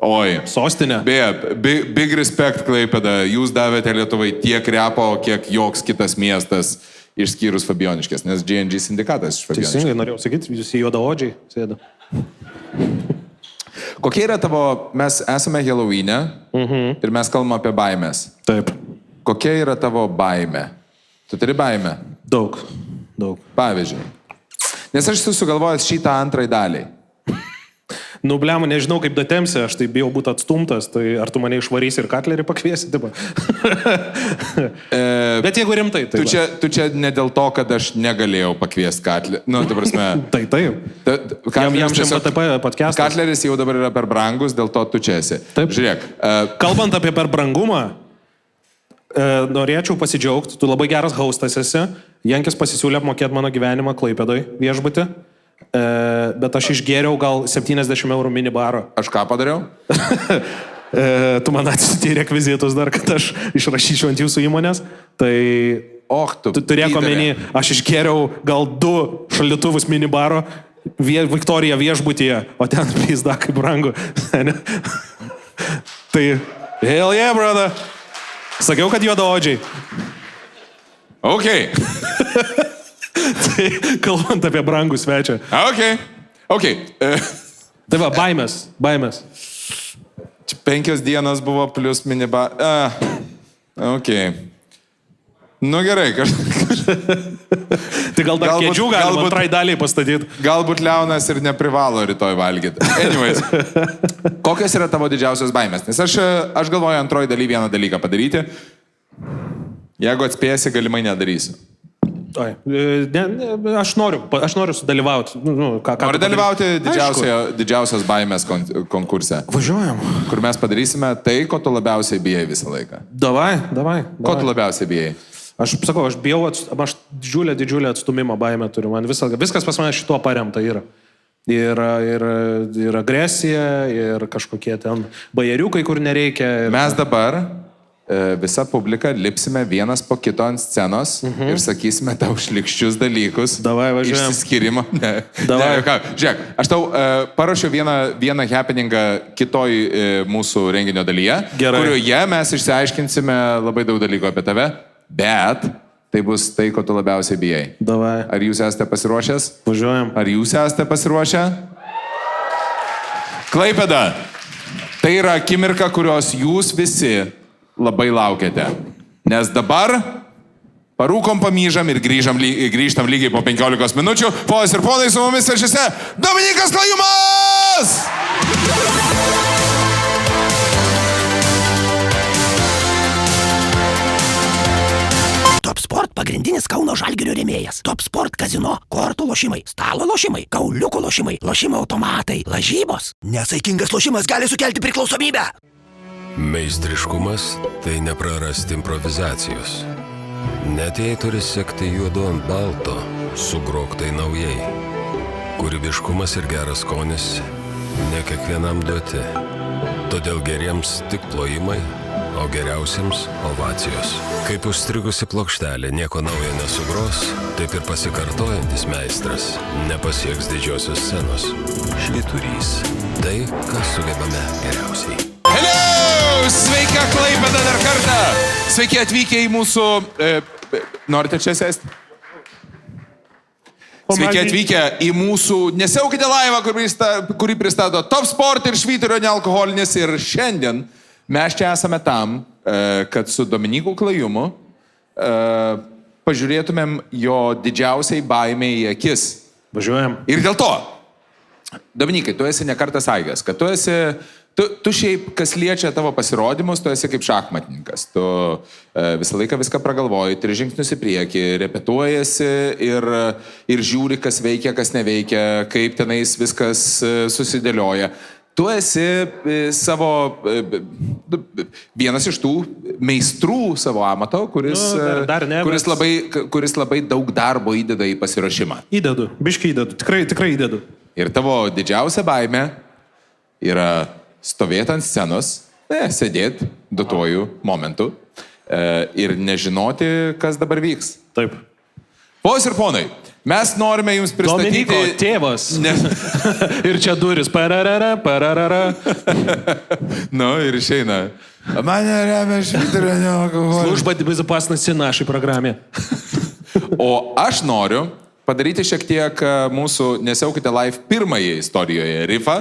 S3: Oi.
S4: Sostinė.
S3: Beje, big respect Klaipėda. Jūs davėte Lietuvai tiek repo, kiek joks kitas miestas. Išskyrus Fabioniškės, nes GNG sindikatas iš Fabioniškės.
S4: Teisingai, norėjau sakyti, jūs į juodaodžiai sėda.
S3: Kokie yra tavo, mes esame Halloween'e ir mes kalbame apie baimės.
S4: Taip.
S3: Kokia yra tavo baimė? Tu turi baimę?
S4: Daug.
S3: Pavyzdžiui. Nes aš esu sugalvojęs šitą antrai daliai.
S4: Nu, blema, nežinau, kaip datemsi, aš tai bijau būti atstumtas, tai ar tu mane išvarysi ir Katlerį pakviesi, taip? Bet jeigu rimtai, tai...
S3: Tu čia ne dėl to, kad aš negalėjau pakviesti Katlerį. Nu, ta prasme...
S4: Taip. Jam šiam PTP podcastas.
S3: Katleris jau dabar yra per brangus, dėl to tu čia esi.
S4: Taip.
S3: Žiūrėk.
S4: Kalbant apie per brangumą, norėčiau pasidžiaugti, tu labai geras hostas esi. Jankis pasisiūlė apmokėti mano gyvenimą Klaipėdoj viešbutį. Bet aš išgėriau gal 70 eurų minibaro.
S3: Aš ką padariau?
S4: Tu man atsiuntei rekvizitus dar, kad aš išrašyčiau ant jūsų įmonės. Tai tu turėk omeny, aš išgėriau gal 2 šaldytuvus minibaro Viktorija viešbutyje, o ten pizda kaip brangu. Tai hell yeah, brother. Sakiau, kad juodaodžiai.
S3: Ok.
S4: Tai kalbant apie brangų svečią.
S3: Ok.
S4: Tai va, baimės.
S3: 5 dienos buvo plus minibar. Ok. Nu gerai,
S4: Tai gal dar kėdžių galima antrai daliai pastatyti.
S3: Galbūt Leonas ir neprivalo rytoj valgyti. Anyways, kokios yra tavo didžiausios baimės? Nes aš galvoju antroji daly vieną dalyką padaryti. Jeigu atspėsi, galimai nedarysiu.
S4: Aš noriu sudalyvauti.
S3: Noriu dalyvauti didžiausios baimės konkurse.
S4: Važiuojam.
S3: Kur mes padarysime tai, ko tu labiausiai bijai visą laiką.
S4: Davai.
S3: Ko tu labiausiai bijai?
S4: Aš sakau, aš bijau, aš didžiulę atstumimo baimę turiu. Man viskas pas mane šituo paremta yra. Ir agresija, ir kažkokie ten bajeriukai, kur nereikia.
S3: Mes dabar... Visa publika lipsime vienas po kito ant scenos ir sakysime tau šlikščius dalykus.
S4: Davai, važiuojam.
S3: Išsiskirimo.
S4: Davai.
S3: Žiūrėk, aš tau paruošiu vieną happeningą kitoj mūsų renginio dalyje,
S4: Gerai.
S3: Kurioje mes išsiaiškinsime labai daug dalykų apie tave, bet tai bus tai, ko tu labiausiai bijai.
S4: Davai.
S3: Ar jūs esate pasiruošęs?
S4: Važiuojam.
S3: Ar jūs esate pasiruošę? Klaipėda. Tai yra akimirka, kurios jūs visi labai laukiate. Nes dabar parūkom pamyžam ir grįžtam lygiai po 15 minučių. Ponas ir ponai, su mumis svečiuose Dominykas Klajumas!
S1: Top Sport pagrindinis Kauno Žalgirio rėmėjas. Top Sport kazino, kortų lošimai, stalo lošimai, kauliukų lošimai, lošimo automatai, lažybos. Nesaikingas lošimas gali sukelti priklausomybę.
S2: Meistriškumas – tai neprarasti improvizacijos. Net jei turi sekti juodu ant balto, sugrok tai naujai. Kūrybiškumas ir geras skonis ne kiekvienam duoti. Todėl geriems tik plojimai, o geriausiems ovacijos. Kaip užstrigusi plokštelė nieko naujo nesugros, taip ir pasikartojantis meistras nepasieks didžiosios scenos. Švyturys. Tai, ką sugebame geriausiai.
S3: Hello! Sveika, Klaipėda dar kartą. Sveiki atvykę į mūsų... norite čia sėsti? Sveiki atvykę į mūsų Nesiaukite laivą, kurį pristato Top Sport ir Švyturio nealkoholinis. Ir šiandien mes čia esame tam, kad su Dominyku Klajumu pažiūrėtumėm jo didžiausiai baimei į akis.
S4: Važiuojam.
S3: Ir dėl to, Dominikai, tu esi nekartą sakęs, kad tu esi... Tu šiaip, kas liečia tavo pasirodymus, tu esi kaip šachmatininkas. Tu visą laiką viską pragalvoji, 3 žingsnius į priekį, repetuojasi ir žiūri, kas veikia, kas neveikia, kaip tenais viskas susidėlioja. Tu esi vienas iš tų meistrų savo amato, kuris labai daug darbo įdeda į pasiruošimą.
S4: Įdedu, biškai įdedu, tikrai įdedu.
S3: Ir tavo didžiausia baimė yra stovėti ant scenos, sėdėti duotuoju momentu ir nežinoti, kas dabar vyks.
S4: Taip.
S3: Ponios ir ponai, mes norime jums pristatyti...
S4: Dominiko tėvas. Ir čia duris. Pararara.
S3: Nu, ir išeina. Mane remia Švyturio nealkoholinis.
S4: Служба безопасности нашей программе.
S3: O aš noriu padaryti šiek tiek mūsų Nesiaukite live pirmąjį istorijoje rifą,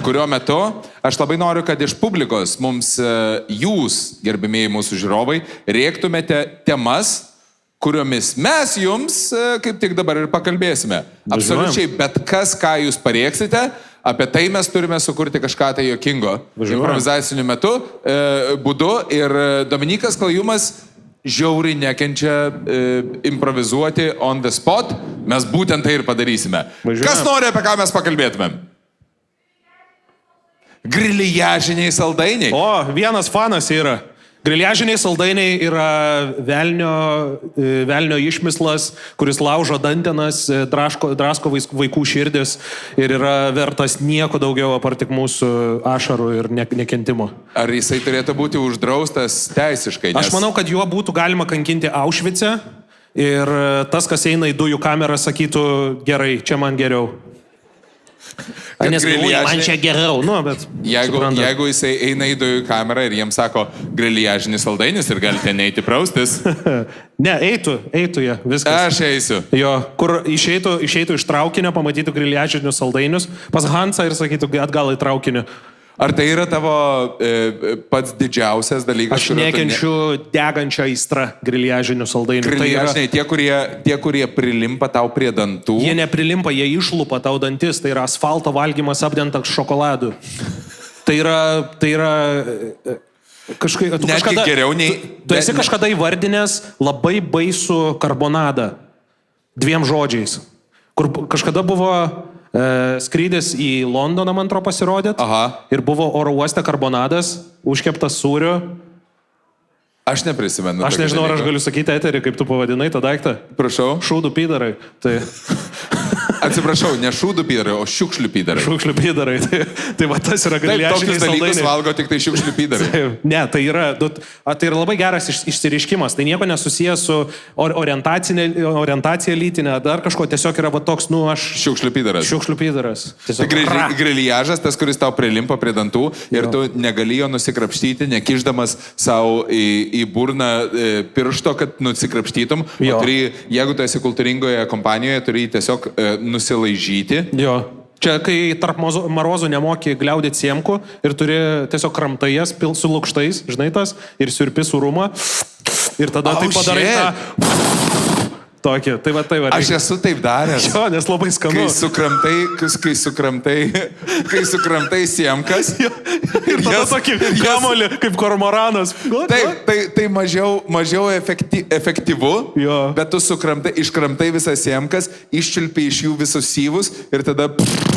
S3: kurio metu aš labai noriu, kad iš publikos mums jūs, gerbimieji mūsų žiūrovai, rėktumėte temas, kuriomis mes jums kaip tik dabar ir pakalbėsime. Absoliučiai bet kas, ką jūs parėksite, apie tai mes turime sukurti kažką tai juokingo improvizaciniu būdu. Ir Dominikas Klajumas žiauriai nekenčia improvizuoti on the spot, mes būtent tai ir padarysime. Kas nori, apie ką mes pakalbėtumėm? Griliažiniai saldainiai.
S4: O, vienas fanas yra. Griliažiniai saldainiai yra velnio išmislas, kuris laužo dantenas, drasko vaikų širdis ir yra vertas nieko daugiau apart tik mūsų ašarų ir nekentimo.
S3: Ar jisai turėtų būti uždraustas teisiškai?
S4: Aš manau, kad juo būtų galima kankinti Aušvice ir tas, kas eina į dujų kamerą, sakytų gerai, čia man geriau. Nes man čia geriau, bet...
S3: Jeigu jisai eina į dujų kamerą ir jiems sako griliažinis saldainis ir galite neiti praustis.
S4: Ne, eitų jie, viskas.
S3: Aš eisiu.
S4: Jo, kur išeitų iš traukinio, pamatytų griliažinius saldainius, pas Hansą ir sakytų atgal į traukinį.
S3: Ar tai yra tavo pats didžiausias dalykas?
S4: Aš nekenčiu degančią aistrą griliažinių saldainių.
S3: Griliažiniai, tie, kurie prilimpa tau prie dantų.
S4: Jie neprilimpa, jie išlupa tau dantis. Tai yra asfalto valgymas apdentas šokoladu. Tai yra kažkai...
S3: Netgi geriau nei...
S4: Tu esi kažkada įvardinęs labai baisų karbonadą. 2 žodžiais. Kur kažkada buvo... skrydis į Londoną, man atrodo, pasirodėt. Ir buvo oro uoste karbonadas, užkeptas sūriu.
S3: Aš neprisimenu.
S4: Aš nežinau, ar aš galiu sakyti eterį, kaip tu pavadinai tą daiktą.
S3: Prašau.
S4: Šūdų pydarai. Tai...
S3: Atsiprašau, ne šūdų pydarai, o šiukšlių pydarai.
S4: Šiukšlių pydarai. Tai va tas yra griliažiniai saldainiai.
S3: Tokius dalykus valgo tik tai šiukšlių pydarai.
S4: Ne, tai yra labai geras išsireiškimas. Tai nieko nesusijęs su orientacija lytinė, dar kažko, tiesiog yra va toks, aš...
S3: Šiukšlių pydaras.
S4: Šiukšlių pydaras.
S3: Tai griliažas, tas, kuris tau prilimpa prie dantų ir tu negali jo nusikrapštyti, nekišdamas savo į burną piršto, kad nusikrapštytum. Jeigu tu esi kultūringoje kompanijoje, turi tiesiog nusilaižyti.
S4: Jo. Čia, kai tarp marozų nemoki gliaudyti siemkų ir turi tiesiog kramtai jas su lukštais, žinai tas, ir siurpi surumą. Ir tada tai padarai tą... Tokį, tai va.
S3: Aš esu taip daręs.
S4: Jo, nes labai skanu.
S3: Kai sukramtai siemkas.
S4: Ir tada tokį kamolį, kaip kormoranas.
S3: Taip, tai mažiau efektyvu, bet tu iškramtai visas siemkas, iščiulpi iš jų visus syvus ir tada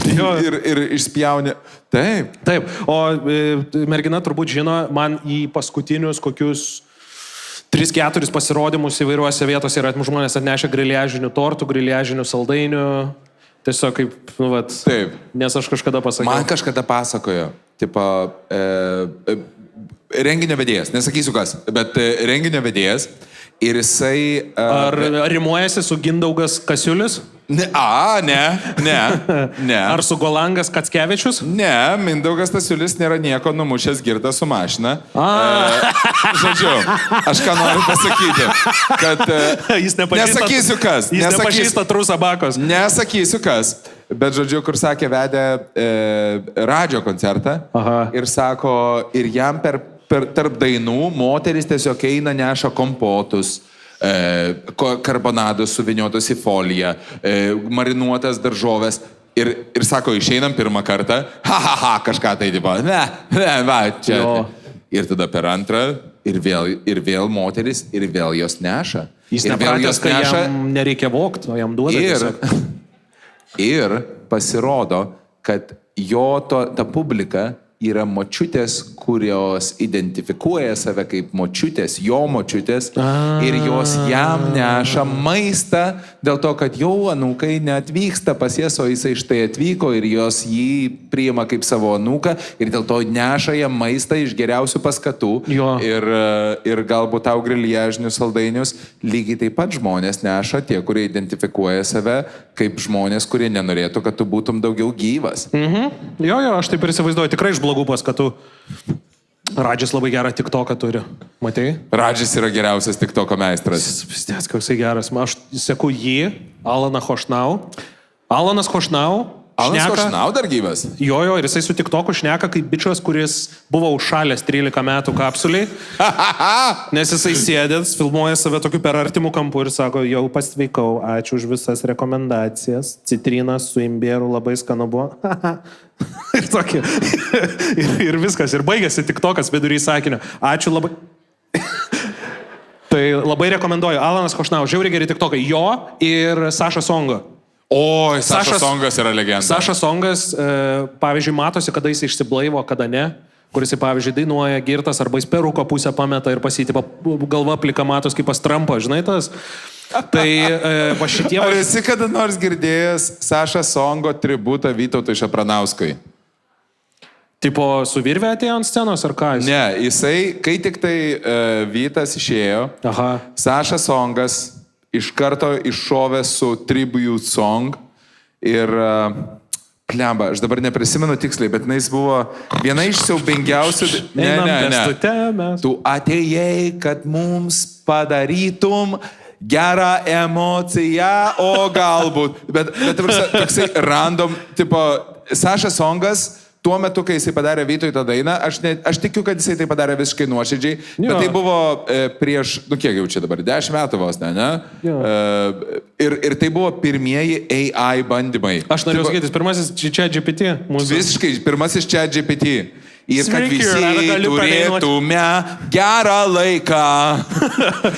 S3: ir išspjauni. Taip.
S4: Taip, o mergina turbūt žino, man į paskutinius kokius 3-4 pasirodymus įvairiuose vietose yra žmonės atnešę griliažinių tortų, griliažinių saldainių. Tiesiog kaip,
S3: Taip.
S4: Nes aš kažkada pasakiau.
S3: Man kažkada pasakojo, tipo, renginio vedėjas, nesakysiu kas, bet renginio vedėjas ir jisai...
S4: Ar rimuojasi su Gindaugas Kasiulis?
S3: Ne.
S4: Ar su Golangas Kackevičius?
S3: Ne, Mindaugas Kasiulis nėra nieko numušęs girtą su mašina. Žodžiu, aš ką noriu pasakyti, kad...
S4: Jis nepažįsta...
S3: Nesakysiu kas.
S4: Jis nepažįsta Trusa Bakos.
S3: Nesakysiu kas. Bet, žodžiu, kur sakė, vedė Radžio koncertą. Ir sako, ir jam tarp dainų moteris tiesiog eina, neša kompotus, karbonadus suviniotus į foliją, marinuotas daržovės. Ir sako, išeinam pirmą kartą, kažką tai, tipo, čia. Ir tada per antrą, ir vėl moteris, ir vėl jos neša.
S4: Jis nepratęs, kad jam nereikia vokti, o jam duoda.
S3: Ir pasirodo, kad ta publika yra močiutės, kurios identifikuoja save kaip močiutės, jo močiutės, ir jos jam neša maistą dėl to, kad jau anūkai neatvyksta pas jas, o jisai štai atvyko ir jos jį priima kaip savo anūką ir dėl to neša jam maistą iš geriausių paskatų ir galbūt tau griliažinius saldainius lygiai taip pat žmonės neša tie, kurie identifikuoja save kaip žmonės, kurie nenorėtų, kad tu būtum daugiau gyvas.
S4: Jo, aš taip ir įsivaizduoju, tikrai iš blogų paskatų. Radžis labai gerą TikToką turi. Matei?
S3: Radžis yra geriausias TikToko meistras.
S4: Vis koksai geras. Aš seku jį, Alaną Chošnau. Alanas Chošnau.
S3: Alanas Chošnau dar gyvas?
S4: Jo, ir jisai su TikToku šneka kaip bičias, kuris buvo užšalęs 13 metų kapsuliai. Nes jisai sėdės, filmuoja save tokiu per artimų kampų ir sako, jau pasveikau, ačiū už visas rekomendacijas. Citrinas su imbieru labai skanu buvo. Ir tokie. Ir viskas. Ir baigėsi TikTokas vidury sakinio. Ačiū labai. Tai labai rekomenduoju. Alanas Chošnau, žiauriai geri TikTokai. Jo ir Saša Songo.
S3: Oi, Saša Songas yra legenda.
S4: Saša Songas, pavyzdžiui, matosi, kada jis išsiblaivo, kada ne. Kuris, pavyzdžiui, dainuoja girtas arba jis peruko pusę pameta ir pasitė galva plika matos kaip pas Trumpo, žinai tas. Tai va šitie...
S3: Ar esi kada nors girdėjęs Saša Songo tributą Vytautui Šapranauskui?
S4: Tipo, su virvė atėjo ant scenos ar ką jis?
S3: Ne, jisai, kai tik tai Vytas išėjo, Saša Songas iš karto iššovė su Tribute Song ir, plemba, aš dabar neprisimenu tiksliai, bet jis buvo viena iš siaubingiausių... Ne. Tu atėjai, kad mums padarytum gerą emociją, o galbūt. Bet toksai random, tipo, Saša Songas... Tuo metu, kai jisai padarė Vytui tą dainą, aš tikiu, kad jisai tai padarė visiškai nuoširdžiai, bet tai buvo prieš, kiek jau čia dabar, 10 metų vos, ne? Ir tai buvo pirmieji AI bandymai.
S4: Aš norėjau sakyti, pirmasis ChatGPT.
S3: Visiškai, pirmasis ChatGPT. Ir kad visi turėtume gerą laiką.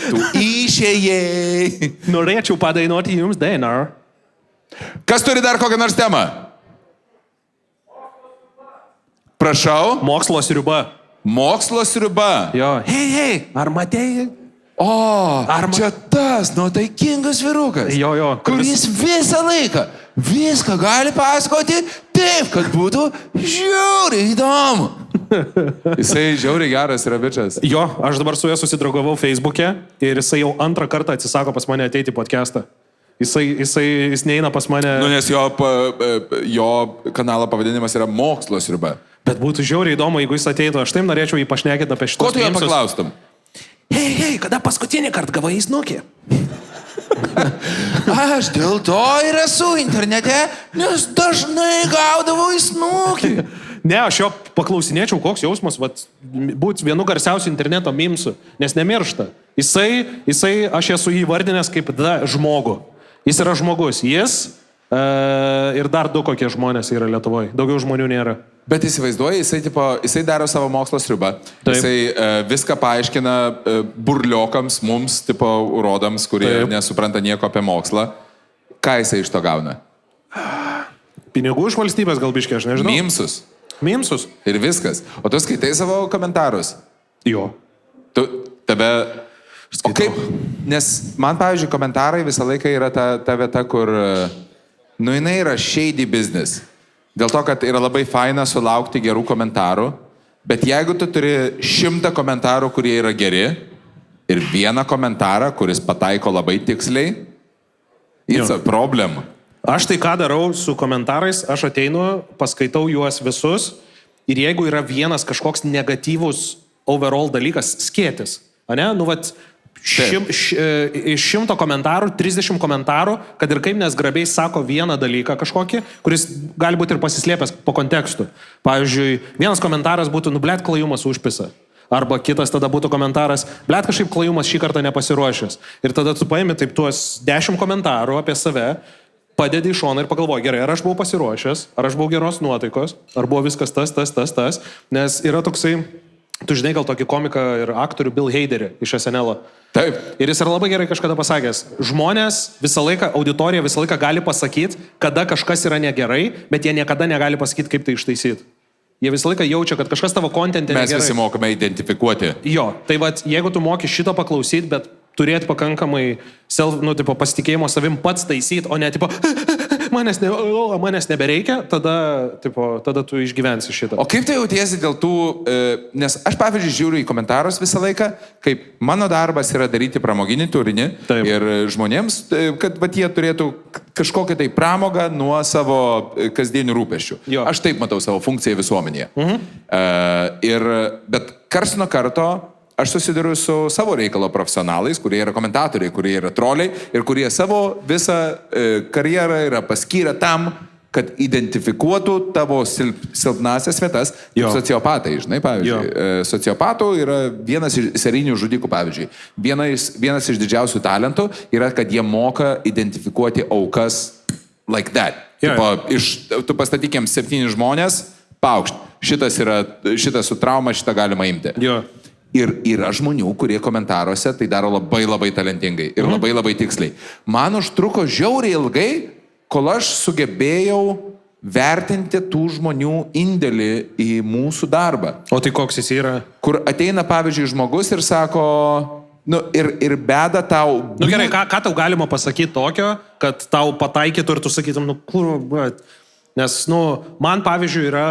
S3: Tu išėjai.
S4: Norėčiau padainuoti jums dainą.
S3: Kas turi dar kokią nors temą? Prašau.
S4: Mokslo sriuba.
S3: Mokslo sriuba.
S4: Jo.
S3: Hei,
S4: ar matėjai?
S3: Čia tas nuotaikingas vyrukas.
S4: Jo.
S3: Kuris visą laiką viską gali pasakoti taip, kad būtų žiauriai įdomu. Jisai žiauriai geras yra bičas.
S4: Jo, aš dabar su juo susidraugavau Facebook'e ir jisai jau antrą kartą atsisako pas mane ateiti į podcastą. Jis neina pas mane...
S3: Nes jo kanalo pavadinimas yra Mokslo sriuba.
S4: Bet būtų žiauriai įdomu, jeigu jis ateitų. Aš taip norėčiau jį pašnekėti apie šitos...
S3: Ko tu jo paklaustum?
S4: Hei, kada paskutinį kartą gavai snukį?
S3: Aš dėl to ir esu internete, nes dažnai gaudavau į snukį.
S4: Ne, aš jo paklausinėčiau, koks jausmas būti vienu garsiausių interneto mimsų, nes nemiršta. Jisai, aš esu jį vardinęs kaip žmogų. Jis yra žmogus. Jis ir dar 2 kokie žmonės yra Lietuvoje. Daugiau žmonių nėra.
S3: Bet įsivaizduoji, jisai daro savo mokslo sriubą. Jisai viską paaiškina burliokams, mums, urodams, kurie nesupranta nieko apie mokslą. Ką jisai iš to gauna?
S4: Pinigų iš valstybės gal biškė, aš nežinau. Mimsus.
S3: Ir viskas. O tu skaitai savo komentarus?
S4: Jo.
S3: O kaip? Nes man, pavyzdžiui, komentarai visą laiką yra ta vieta, kur, jinai yra shady business. Dėl to, kad yra labai faina sulaukti gerų komentarų, Bet jeigu tu turi 100 komentarų, kurie yra geri, ir 1 komentarą, kuris pataiko labai tiksliai, it's a problem.
S4: Aš tai ką darau su komentarais, aš ateinu, paskaitau juos visus ir jeigu yra vienas kažkoks negatyvus overall dalykas, skėtis, ane, nu vat, iš 100 komentarų, 30 komentarų, kad ir kaip nesgrabiai sako vieną dalyką kažkokį, kuris gali būti ir pasislėpęs po kontekstu. Pavyzdžiui, vienas komentaras būtų, nu, blet, klajumas užpisa. Arba kitas tada būtų komentaras, blet, kažkaip klajumas šį kartą nepasiruošęs. Ir tada tu paimi taip tuos 10 komentarų apie save, padedi į šoną ir pagalvoji, gerai, ar aš buvau pasiruošęs, ar aš buvau geros nuotaikos, ar buvo viskas tas, nes yra toksai, tu žinai gal tokį komiką ir aktorių Bill Haderį iš SNL.
S3: Taip.
S4: Ir jis yra labai gerai kažkada pasakęs, žmonės visą laiką, auditorija visą laiką gali pasakyti, kada kažkas yra negerai, bet jie niekada negali pasakyti, kaip tai ištaisyti. Jie visą laiką jaučia, kad kažkas tavo kontente negerai.
S3: Mes visi mokame identifikuoti.
S4: Jo, tai vat, jeigu tu moki šito paklausyti, bet turėti pakankamai pasitikėjimo savim pats taisyti, o ne tipo, manęs nebereikia, tada tu išgyvensi šitą.
S3: O kaip tai jautiesi dėl tų, nes aš pavyzdžiui žiūriu į komentarus visą laiką, kaip mano darbas yra daryti pramoginį turinį. Taip. Ir žmonėms, kad vat, jie turėtų kažkokią tai pramogą nuo savo kasdienių rūpesčių. Jo. Aš taip matau savo funkciją visuomenėje. Bet karts nuo karto aš susiduriu su savo reikalo profesionalais, kurie yra komentatoriai, kurie yra troliai ir kurie savo visą karjerą yra paskyrę tam, kad identifikuotų tavo silpnasias vietas. Sociopatai, žinai, pavyzdžiui. Sociopatų yra vienas iš serijinių žudikų, pavyzdžiui. Vienas iš didžiausių talentų yra, kad jie moka identifikuoti aukas like that. Tu pastatyk jiems 7 žmonės, paukšt. Šitas su trauma, šitą galima imti. Ir yra žmonių, kurie komentaruose tai daro labai labai talentingai ir labai labai tiksliai. Man užtruko žiauriai ilgai, kol aš sugebėjau vertinti tų žmonių indėlį į mūsų darbą.
S4: O tai koks jis yra?
S3: Kur ateina, pavyzdžiui, žmogus ir sako, ir beda tau...
S4: Gerai, ką tau galima pasakyti tokio, kad tau pataikytų ir tu sakytum, nes, man, pavyzdžiui, yra...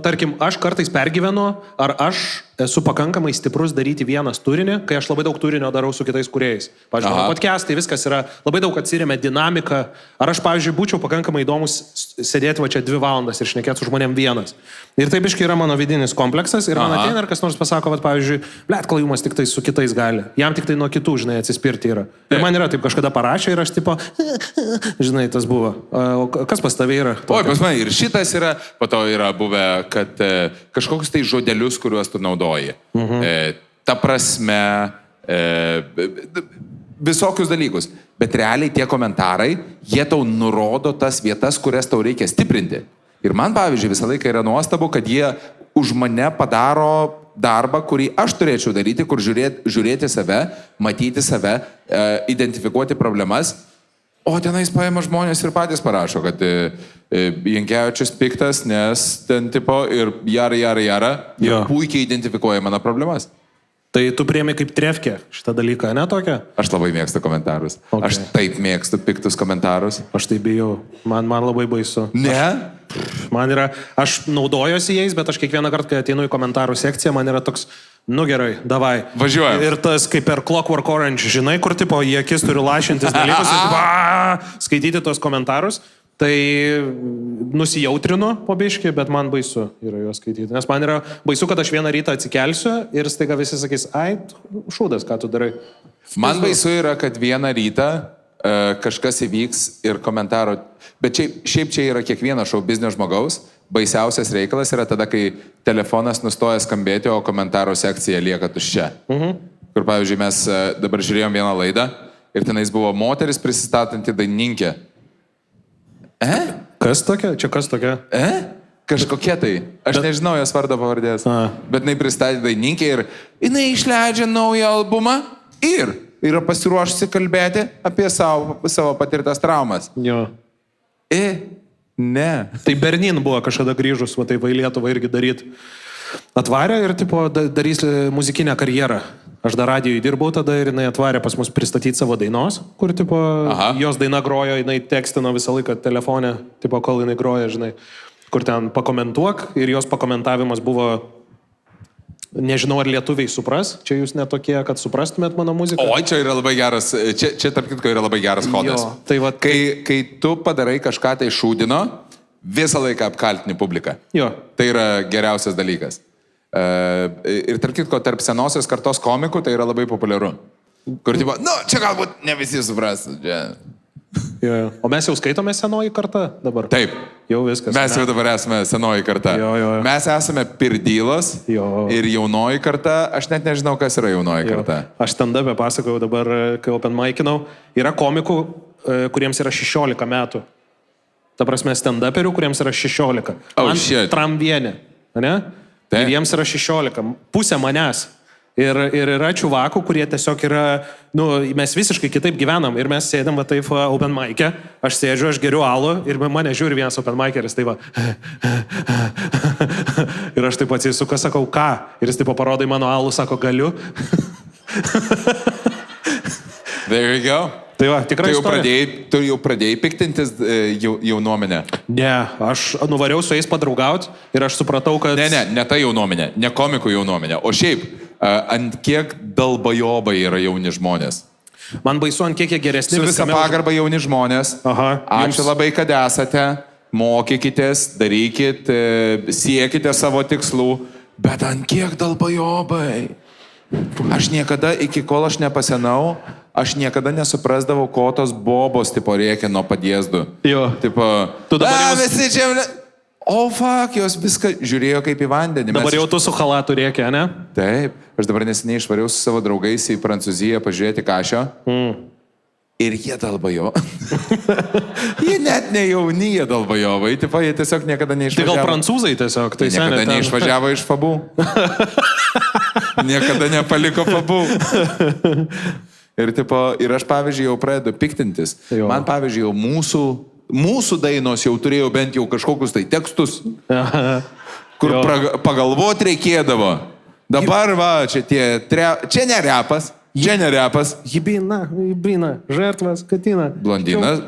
S4: tarkim, aš kartais pergyvenu, ar aš esu pakankamai stiprus daryti vienas turinį, kai aš labai daug turinio darau su kitais kūrėjais. Pavyzdžiui, podcastai, viskas yra, labai daug atsiremia dinamika. Ar aš, pavyzdžiui, būčiau pakankamai įdomus sėdėti va čia 2 valandas ir šnekėti su žmonėm vienas. Ir taip iškai yra mano vidinis kompleksas ir man ateina ir kas nors pasako, va, pavyzdžiui, blet, klajumas tik tai su kitais gali. Jam tik tai nuo kitų, žinai, atsispirti yra. Ir man yra taip kažkada parašė ir aš tipo, žinai, tas buvo. O kas pas tavai yra?
S3: Oi, pas man ir šitas yra, po to yra buvę, kad kažkokius tai žodelius, kuriuos tu naudoji. Ta prasme, visokius dalykus. Bet realiai tie komentarai, jie tau nurodo tas vietas, kurias tau reikia stiprinti. Ir man, pavyzdžiui, visą laiką yra nuostabu, kad jie už mane padaro darbą, kurį aš turėčiau daryti, kur žiūrėti save, matyti save, identifikuoti problemas. O tenais paima žmonės ir patys parašo, kad Jankevičius piktas, nes ten tipo ir jara, jie puikiai identifikuoja mano problemas.
S4: Tai tu priemi kaip trefkė šitą dalyką, ne tokia?
S3: Aš labai mėgstu komentarus. Okay. Aš taip mėgstu piktus komentarus.
S4: Aš tai bijau. Man labai baisu.
S3: Ne?
S4: Man yra, aš naudojuosi jais, bet aš kiekvieną kartą, kai ateinu į komentarų sekciją, man yra toks, gerai, davai.
S3: Važiuojam.
S4: Ir tas kaip per Clockwork Orange, žinai, kur tipo į akis turiu lašintis dalykus ir skaityti tos komentarus. Tai nusijautrinu po biškį, bet man baisu yra juos skaityti. Nes man yra baisu, kad aš vieną rytą atsikelsiu ir staiga visi sakys, ai, šūdas, ką tu darai.
S3: Man baisu yra, kad vieną rytą kažkas įvyks ir komentaro. Bet šiaip čia yra kiekvieno šou biznio žmogaus. Baisiausias reikalas yra tada, kai telefonas nustoja skambėti, o komentarų sekcija lieka tuščia. Kur, pavyzdžiui, mes dabar žiūrėjom vieną laidą ir tenais buvo moteris prisistatanti dainininkė.
S4: Kas tokia? Čia kas tokia?
S3: Kažkokia tai. Aš nežinau jos vardo pavardės. Bet jinai pristatė dainininkę ir jinai išleidžia naują albumą ir yra pasiruošusi kalbėti apie savo patirtas traumas.
S4: Jo.
S3: Ne.
S4: Tai Bernin buvo kažkada grįžus, va taip į Lietuvą irgi daryti. Atvarė ir tipo darys muzikinę karjerą. Aš dar radijoje dirbau tada ir jinai atvarė pas mus pristatyti savo dainos, kur tipo jos daina grojo, jinai tekstino visą laiką telefone, tipo kol jinai groja, žinai. kur ten pakomentuok ir jos pakomentavimas buvo, nežinau, ar lietuviai supras, čia jūs netokie, kad suprastumėt mano muziką.
S3: O, čia yra labai geras, čia tarp kitko yra labai geras hodas.
S4: Jo, tai va,
S3: kai tu padarai kažką tai šūdino, visą laiką apkaltini publiką.
S4: Jo.
S3: Tai yra geriausias dalykas. Ir tarp kitko, tarp senosios kartos komikų tai yra labai populiaru. Kur tipo, čia galbūt ne visi supras.
S4: Jo. O mes jau skaitome senoji karta dabar?
S3: Taip.
S4: Jau viskas.
S3: Mes jau dabar esame senoji karta.
S4: Jo.
S3: Mes esame pirdylos
S4: Jo.
S3: ir jaunoji karta. Aš net nežinau, kas yra jaunoji karta.
S4: Aš stand-up'e pasakojau dabar, kai open mic'inau. Yra komikų, kuriems yra 16 metų. Ta prasme, stand-uperių, kuriems yra 16.
S3: Shit.
S4: Tramvienė. Ne?
S3: Taip.
S4: Ir jiems yra 16. Pusė manęs. Ir yra čiuvakų, kurie tiesiog yra, mes visiškai kitaip gyvenam ir mes sėdam va taip open mic'e, aš sėdžiu, aš geriu alų ir mane žiūri vienas open mic'eris, tai va. Ir aš taip atsisuku, sakau, ką? Ir jis taip parodai mano alų, sako, galiu.
S3: There you go.
S4: Tai va, tikrai
S3: tu jau pradėjai piktintis jaunuomenę?
S4: Ne, aš nuvariau su jais padraugauti ir aš supratau, kad...
S3: Ne ta jaunuomenė, ne komikų jaunuomenė, o šiaip, ant kiek dalbajobai yra jauni žmonės.
S4: Man baisu, ant kiek jie geresni.
S3: Su visą pagarbą jauni žmonės.
S4: Aha,
S3: ačiū labai, kad esate, mokykitės, darykit, siekite savo tikslų, bet ant kiek dalbajobai. Aš niekada, iki kol aš nepasenau, aš niekada nesuprasdavau, ko tos bobos, tipo, rėkia nuo padėsdų.
S4: Jo.
S3: Tipo,
S4: tu dabar
S3: visi čia... O, fuck, jos viską žiūrėjo kaip į vandenį.
S4: Dabar jau tu su halatu rėkia, ne?
S3: Taip. Aš dabar neseniai išvariau su savo draugais į Prancūziją pažiūrėti Kašio. Ir jie dalbajo. Jie net ne jauni, jie dalbajovai. Tipo, jie tiesiog niekada neišvažiavo.
S4: Tai gal prancūzai tiesiog? Tai
S3: niekada neišvažiavo iš Fabų. Niekada nepaliko Fabų. Ir aš, pavyzdžiui, jau pradedu piktintis.
S4: Jo.
S3: Man, pavyzdžiui, jau mūsų dainos jau turėjo bent jau kažkokius tai tekstus, kur pagalvoti reikėdavo. Dabar va, čia ne repas. Čia ne repas.
S4: Hibina, žertvas, katina.
S3: Blondinas.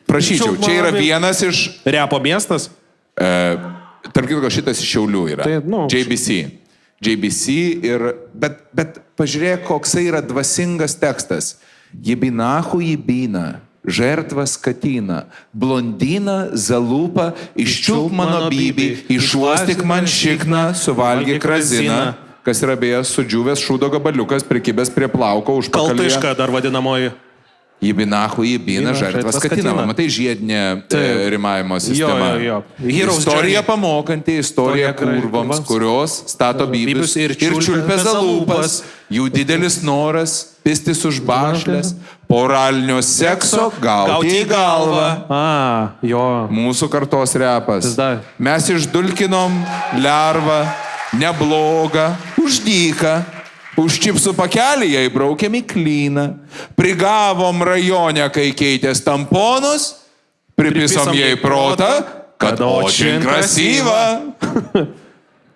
S3: Prašyčiau, čia yra vienas iš...
S4: Repo miestas?
S3: Tarp kitko, šitas iš Šiaulių yra. JBC ir... Bet pažiūrėk, koksai yra dvasingas tekstas. Jibinahu jibina, žertvas katina, blondina, zalūpa, iščiulp mano bybį, išuostik man šikną, suvalgyk raziną. Kas yra beje sudžiūvęs šūdo gabaliukas, prikibęs prie plauko užpakalyje.
S4: Kaltiška dar vadinamoji.
S3: Jibinahu jibina, žertvas katina. Matai žiedinė rimavimo sistema. Istorija pamokanti, istorija kurvoms, kurios stato bybius ir čiulpia zalūpas. Jų didelis noras pistis už bašlės, poralinio sekso gauti į galvą. Mūsų kartos repas. Mes išdulkinom lervą, neblogą, už dyką. Už čipsų pakelį jai braukėm į klyną. Prigavom rajone, kai keitės tamponus. Pripisom jai protą, kad očin krasyva.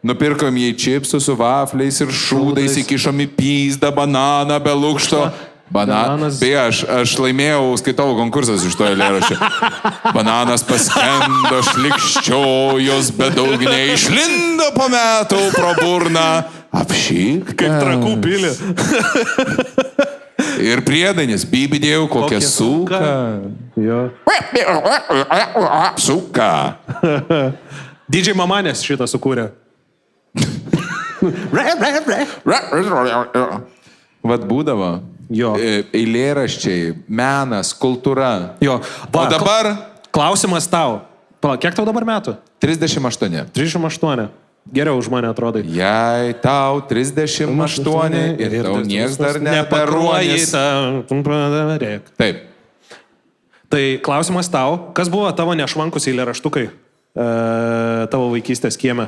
S3: Nupirkom jai čipsų su vafliais ir šūdais, įkišom į pyzdą bananą be lukšto. Bananas. Beje, aš laimėjau skaitovų konkursas iš to eilėraščio. Bananas paskendo šlikščiojos, bet daug neišlindo po metų pro burną. Apšyk.
S4: Kaip Trakų pilį.
S3: Ir priedainis, bybidėjau kokią suką. Suką.
S4: DJ Mamanės šitą sukūrė.
S3: Vat būdavo. Eilėraščiai, menas, kultūra. O dabar...
S4: Klausimas tau. Kiek tau dabar metų?
S3: 38.
S4: 38. Geriau už mane atrodai.
S3: Jei tau 38 ir tau nieks dar neperuoji. Taip.
S4: Tai klausimas tau, kas buvo tavo nešvankus eilėraštukai tavo vaikystės kieme?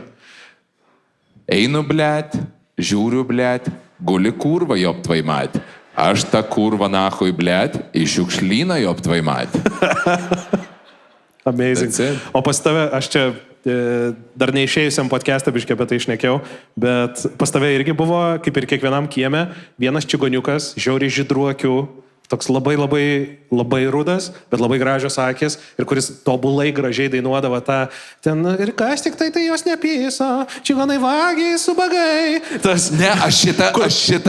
S3: Einu, blėt, žiūriu, blėt, guli kurva job tvai mat. Aš tą kurvą nahui, blėt, iš šiukšlyną job tvai mat.
S4: Amazing. O pas tave, aš čia dar neišėjusiam podcast'ą biškį apie tai šnekėjau, bet pas tave irgi buvo, kaip ir kiekvienam kieme, vienas čigoniukas, žiauriai žydruokių, toks labai rudas, bet labai gražios akis ir kuris tobulai gražiai dainuodavo tą ten ir kas tik tai jos nepyso, čigonai vagiai su bagai. Tas,
S3: ne, aš šitą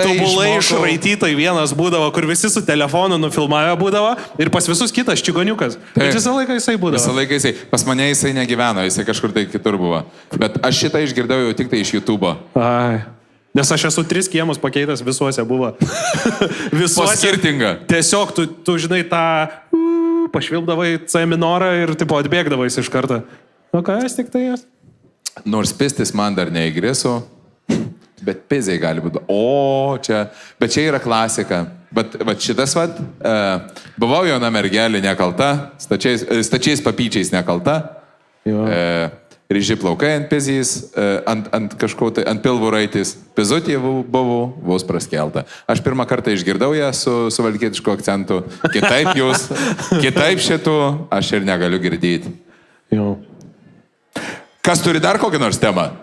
S4: tobulai išraitytai vienas būdavo, kur visi su telefonu nufilmavę būdavo ir pas visus kitas čigoniukas. Bet visą laiką jisai būdavo.
S3: Visą laiką jisai. Pas mane jisai negyveno, jisai kažkur tai kitur buvo. Bet aš šitą išgirdau jau tik tai iš YouTube'o.
S4: Ai. Nes aš esu 3 kiemus pakeitęs visuose buvo. Visuose.
S3: Skirtinga.
S4: Tiesiog tu žinai tą pašvilpdavai C minorą ir tipo atbėgdavai iš karto. O kas tik tai jas?
S3: Nors pistis man dar neįgriso, bet piziai gali būti. O, čia. Bet čia yra klasika. Bet šitas buvau jauna mergelė nekalta, stačiais papyčiais nekalta.
S4: Jo.
S3: Ryži plaukai ant pizys, ant kažko tai, ant pilvų raitis. Pizutė buvo vos praskelta. Aš pirmą kartą išgirdau ją su valkietišku akcentu. Kitaip šitų aš ir negaliu girdėti.
S4: Jo.
S3: Kas turi dar kokią nors temą?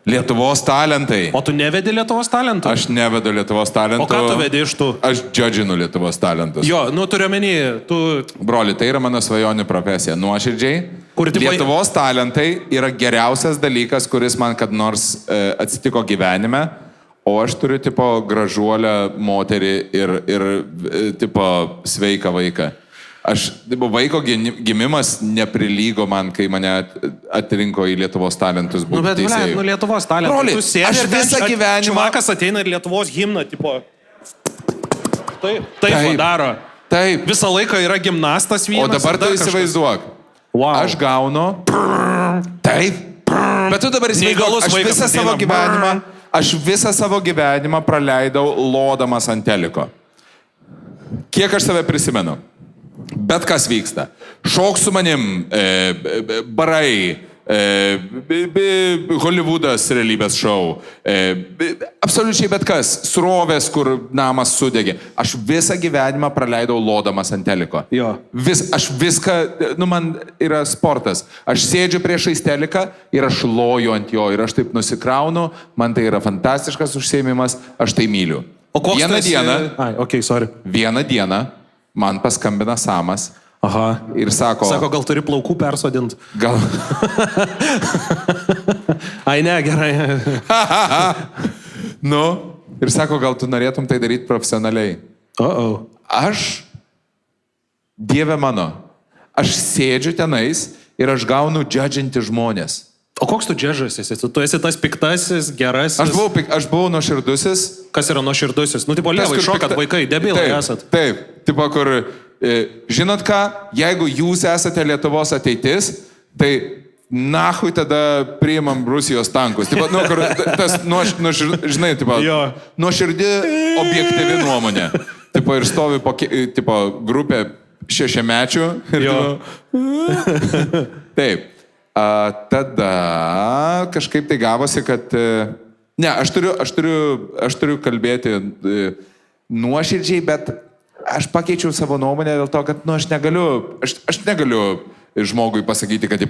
S3: Lietuvos talentai.
S4: O tu nevedi Lietuvos talentų?
S3: Aš nevedu Lietuvos talentų.
S4: O ką tu vedi iš tų?
S3: Aš džodžinu Lietuvos talentus.
S4: Jo, turiu menį, tu...
S3: Broli, tai yra mano svajonių profesija. Nuoširdžiai. Lietuvos talentai yra geriausias dalykas, kuris man kad nors atsitiko gyvenime. O aš turiu tipo gražuolę moterį ir tipo sveiką vaiką. Vaiko gimimas neprilygo man, kai mane atrinko į Lietuvos talentus būti teisėjų.
S4: Bet Lietuvos talentai.
S3: Broli,
S4: tu sėdi
S3: aš visą gyvenimą...
S4: Čiumakas ateina ir Lietuvos himną, tipo... Taip daro.
S3: Taip.
S4: Visą laiką yra gimnastas vienas.
S3: O dabar tu įsivaizduok.
S4: Wow.
S3: Aš gaunu... Taip. Bet tu dabar įsivaizduok, aš visą savo gyvenimą praleidau lodamas ant teliko. Kiek aš save prisimenu? Bet kas vyksta. Šok su manim, barai, Hollywoodas realybės šou, absoliučiai bet kas, srovės, kur namas sudegė. Aš visą gyvenimą praleidau lodamas ant teliko.
S4: Jo.
S3: Aš viską, man yra sportas. Aš sėdžiu priešais teliką ir aš loju ant jo ir aš taip nusikraunu, man tai yra fantastiškas užsiėmimas, aš tai myliu.
S4: O koks Vieną
S3: dieną man paskambina Samas.
S4: Aha.
S3: Ir sako...
S4: Sako, gal turi plaukų persodint?
S3: Gal...
S4: Ai, ne, gerai.
S3: Ir sako, gal tu norėtum tai daryti profesionaliai. Aš, Dieve mano, aš sėdžiu tenais ir aš gaunu džadžinti žmonės.
S4: O koks tu džedžas esi? Tu esi tas piktasis, gerasis?
S3: Aš buvau nuoširdusis.
S4: Kas yra nuoširdusis? Tipo lievai šokat vaikai, debilai esat.
S3: Taip, tipo kur, žinot ką, jeigu jūs esate Lietuvos ateitis, tai nahui tada priimam Rusijos tankus. Tipo, kur tas, žinai, nuoširdi objektyvi nuomonė. Tipo, ir stovi tipo, grupė 6-mečių. Taip. Tada kažkaip tai gavosi, kad... Ne, aš turiu kalbėti nuoširdžiai, bet aš pakeičiau savo nuomonę dėl to, kad aš negaliu žmogui pasakyti, kad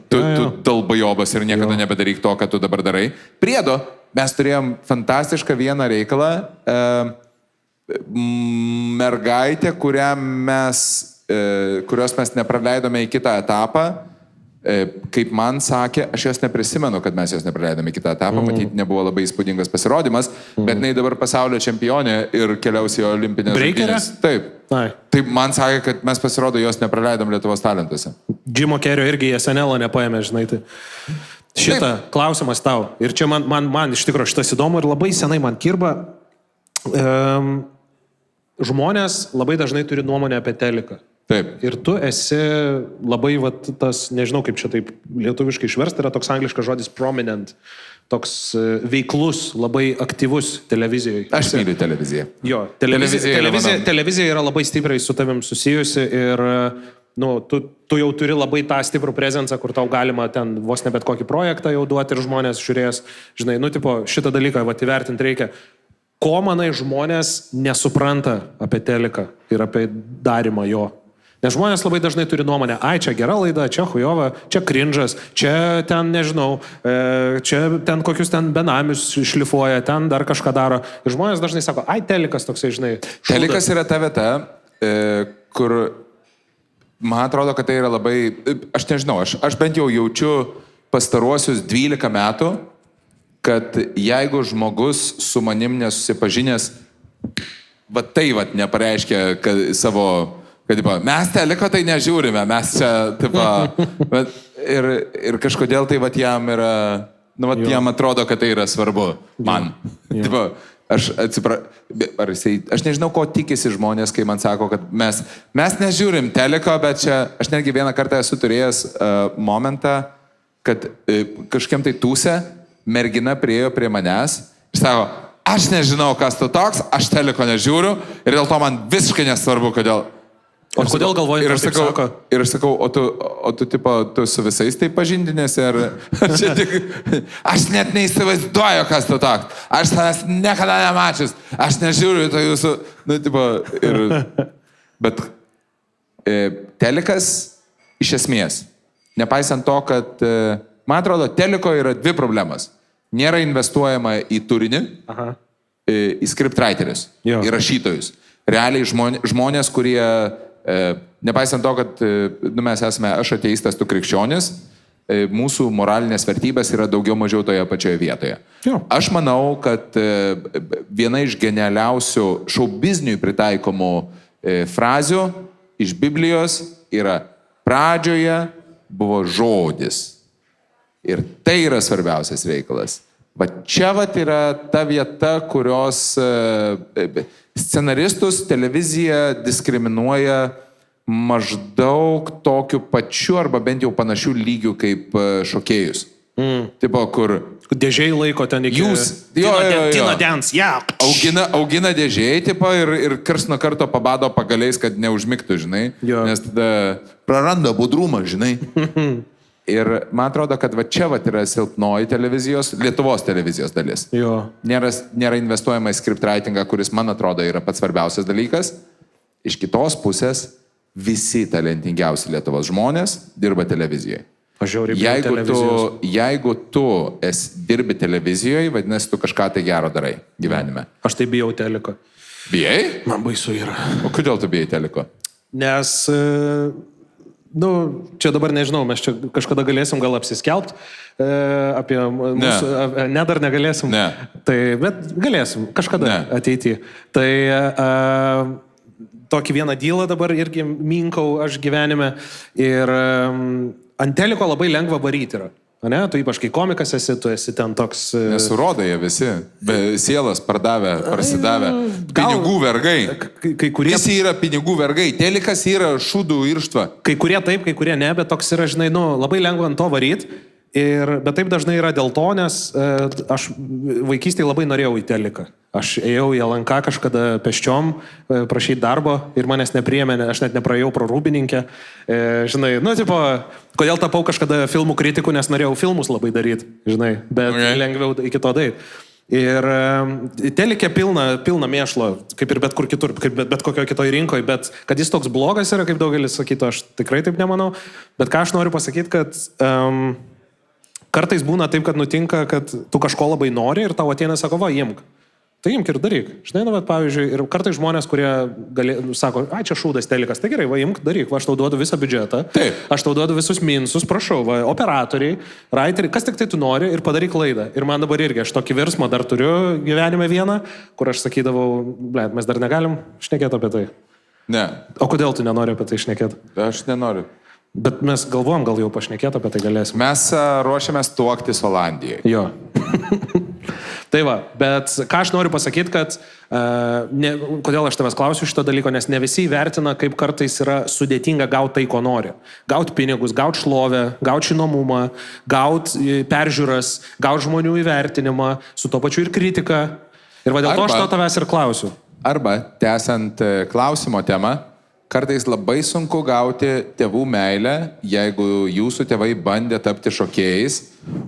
S3: tu dalbajobas ir niekada nebedaryk to, ką tu dabar darai. Priedo, mes turėjom fantastišką vieną reikalą, mergaitę, kurios mes nepraleidome į kitą etapą. Kaip man sakė, aš jos neprisimenu, kad mes jos nepraleidome į kitą etapą, matyti nebuvo labai įspūdingas pasirodymas, bet jinai dabar pasaulio čempionė ir keliaus į olimpinės žaidynės. Taip. Taip man sakė, kad mes pasirodo jos nepraleidom Lietuvos talentuose.
S4: Jimo Kerio irgi į SNL nepaėmė, žinai. Tai. Šitą klausimas tau. Ir čia man iš tikrųjų šitas įdomu ir labai senai man kirba. Žmonės labai dažnai turi nuomonę apie teliką.
S3: Taip.
S4: Ir tu esi labai, tas, nežinau kaip čia taip lietuviškai išversti, yra toks angliškas žodis prominent, toks veiklus, labai aktyvus televizijoje.
S3: Aš myliu televiziją.
S4: Jo, televizija yra labai stipriai su tavim susijusi ir tu jau turi labai tą stiprų prezencą, kur tau galima ten vos ne bet kokį projektą jau duoti ir žmonės žiūrės, žinai, šitą dalyką įvertinti reikia. Ko manai žmonės nesupranta apie teliką ir apie darimą jo? Nes žmonės labai dažnai turi nuomonę, ai, čia gera laida, čia hujova, čia cringe'as, čia ten, nežinau, čia ten kokius ten benamius šlifuoja, ten dar kažką daro. Ir žmonės dažnai sako, ai, telikas toksai, žinai.
S3: Telikas yra ta vieta, kur, man atrodo, kad tai yra labai, aš nežinau, aš bent jau jaučiu pastaruosius 12 metų, kad jeigu žmogus su manim nesusipažinęs, va tai va nepareiškia savo... Kad, tipo, mes teliko tai nežiūrime, mes čia, tipo, ir kažkodėl tai, vat, jam yra, nu, vat, jam atrodo, kad tai yra svarbu, man. Tipo, aš nežinau, ko tikisi žmonės, kai man sako, kad mes nežiūrim teliko, bet čia, aš netgi vieną kartą esu turėjęs momentą, kad kažkiem tai tūse mergina priėjo prie manęs ir sako, aš nežinau, kas tu toks, aš teliko nežiūriu ir dėl to man visiškai nesvarbu, kodėl.
S4: O kodėl galvoji,
S3: ir aš sakau, o tu tipo, tu su visais tai pažindinėsi, ar čia tik, aš net neįsivaizduoju, kas tu toks, aš savęs niekada nemačius, aš nežiūriu to jūsų, nu, tipo, bet telikas iš esmės, nepaisant to, kad, man atrodo, teliko yra 2 problemas. Nėra investuojama į turinį, į scriptwriterius, į rašytojus. Realiai žmonės, kurie nepaisant to, kad mes esame aš ateistas, tu krikščionis, mūsų moralinės vertybės yra daugiau mažiau toje pačioje vietoje. Jo. Aš manau, kad viena iš genialiausių šou bizniui pritaikomų frazių iš Biblijos yra pradžioje buvo žodis. Ir tai yra svarbiausias reikalas. Va čia vat yra ta vieta, kurios scenaristus televizija diskriminuoja maždaug tokiu pačiu arba bent jau panašių lygių kaip šokėjus. Tipo, kur...
S4: Dėžiai laiko ten iki... Tino dance, yeah.
S3: Augina dėžiai, tipo, ir kars nuo karto pabado pagaliais, kad neužmigtų, žinai. Jo. Nes tada praranda budrumą, žinai. Ir man atrodo, kad va čia va yra silpnoji televizijos, Lietuvos televizijos dalis. Jo. Nėra investuojama į scriptwritingą, kuris, man atrodo, yra pats svarbiausias dalykas. Iš kitos pusės visi talentingiausi Lietuvos žmonės dirba televizijoje. Jeigu tu dirbi televizijoje, vadinasi, tu kažką tai gero darai gyvenime.
S4: Aš tai bijau teliko.
S3: Bijai?
S4: Man baisu yra.
S3: O kodėl tu bijai teliko?
S4: Nes... Nu, čia dabar nežinau, mes čia kažkada galėsim gal apsiskelbti apie mūsų... Ne, dar negalėsim.
S3: Ne.
S4: Tai, bet galėsim, kažkada ateityje. Tai tokį vieną dylą dabar irgi minkau aš gyvenime ir ant teliko labai lengva varyti yra. Ne, tu ypač kai komikas esi, tu esi ten toks...
S3: Nesurodai jie visi, be sielas pardavę, prasidavę. Pinigų vergai. Visi yra pinigų vergai, telikas yra šūdų irštva.
S4: Kai kurie taip, kai kurie ne, bet toks yra, žinai, nu, labai lengva ant to varyti. Bet taip dažnai yra dėl to, nes aš vaikystėje labai norėjau į teliką. Aš ėjau į LNK kažkada pėsčiom prašyti darbo ir manęs nepriėmė, aš net nepraėjau pro rūbininkę. Žinai, nu, tipo, kodėl tapau kažkada filmų kritiku, nes norėjau filmus labai daryti, žinai, bet lengviau iki to daryti. Ir telikė pilna mėšlo, kaip ir bet kur kitur, kaip bet kokio kitoj rinkoje, bet kad jis toks blogas yra, kaip daugelis sakytų, aš tikrai taip nemanau. Bet ką aš noriu pasakyti, kad... Kartais būna taip, kad nutinka, kad tu kažko labai nori ir tau ateina, sako, va, imk. Tai imk ir daryk. Žinai, nu, bet pavyzdžiui, ir kartais žmonės, kurie sako, ai, čia šūdas telikas, tai gerai, va, imk, daryk, va, aš tau duodu visą biudžetą, aš tau duodu visus minusus, prašau, va, operatoriai, writeriai, kas tik tai tu nori ir padaryk laidą. Ir man dabar irgi, aš tokį virsmą dar turiu gyvenime vieną, kur aš sakydavau, blėt, mes dar negalim šnekėti apie tai.
S3: Ne.
S4: O kodėl tu nenori apie tai šnekėti?
S3: Aš nenoriu.
S4: Bet mes galvojam, gal jau pašnekėti apie tai galėsim.
S3: Mes ruošiamės tuoktis Olandijoje.
S4: Jo. Tai va, bet ką aš noriu pasakyti, kad kodėl aš tavęs klausiu šito dalyko, nes ne visi įvertina, kaip kartais yra sudėtinga gauti tai, ko nori. Gauti pinigus, gauti šlovę, gauti žinomumą, gauti peržiūras, gauti žmonių įvertinimą, su to pačiu ir kritiką. Ir va dėl to aš to tavęs ir klausiu.
S3: Arba, tęsiant klausimo temą, kartais labai sunku gauti tėvų meilę, jeigu jūsų tėvai bandė tapti šokėjais,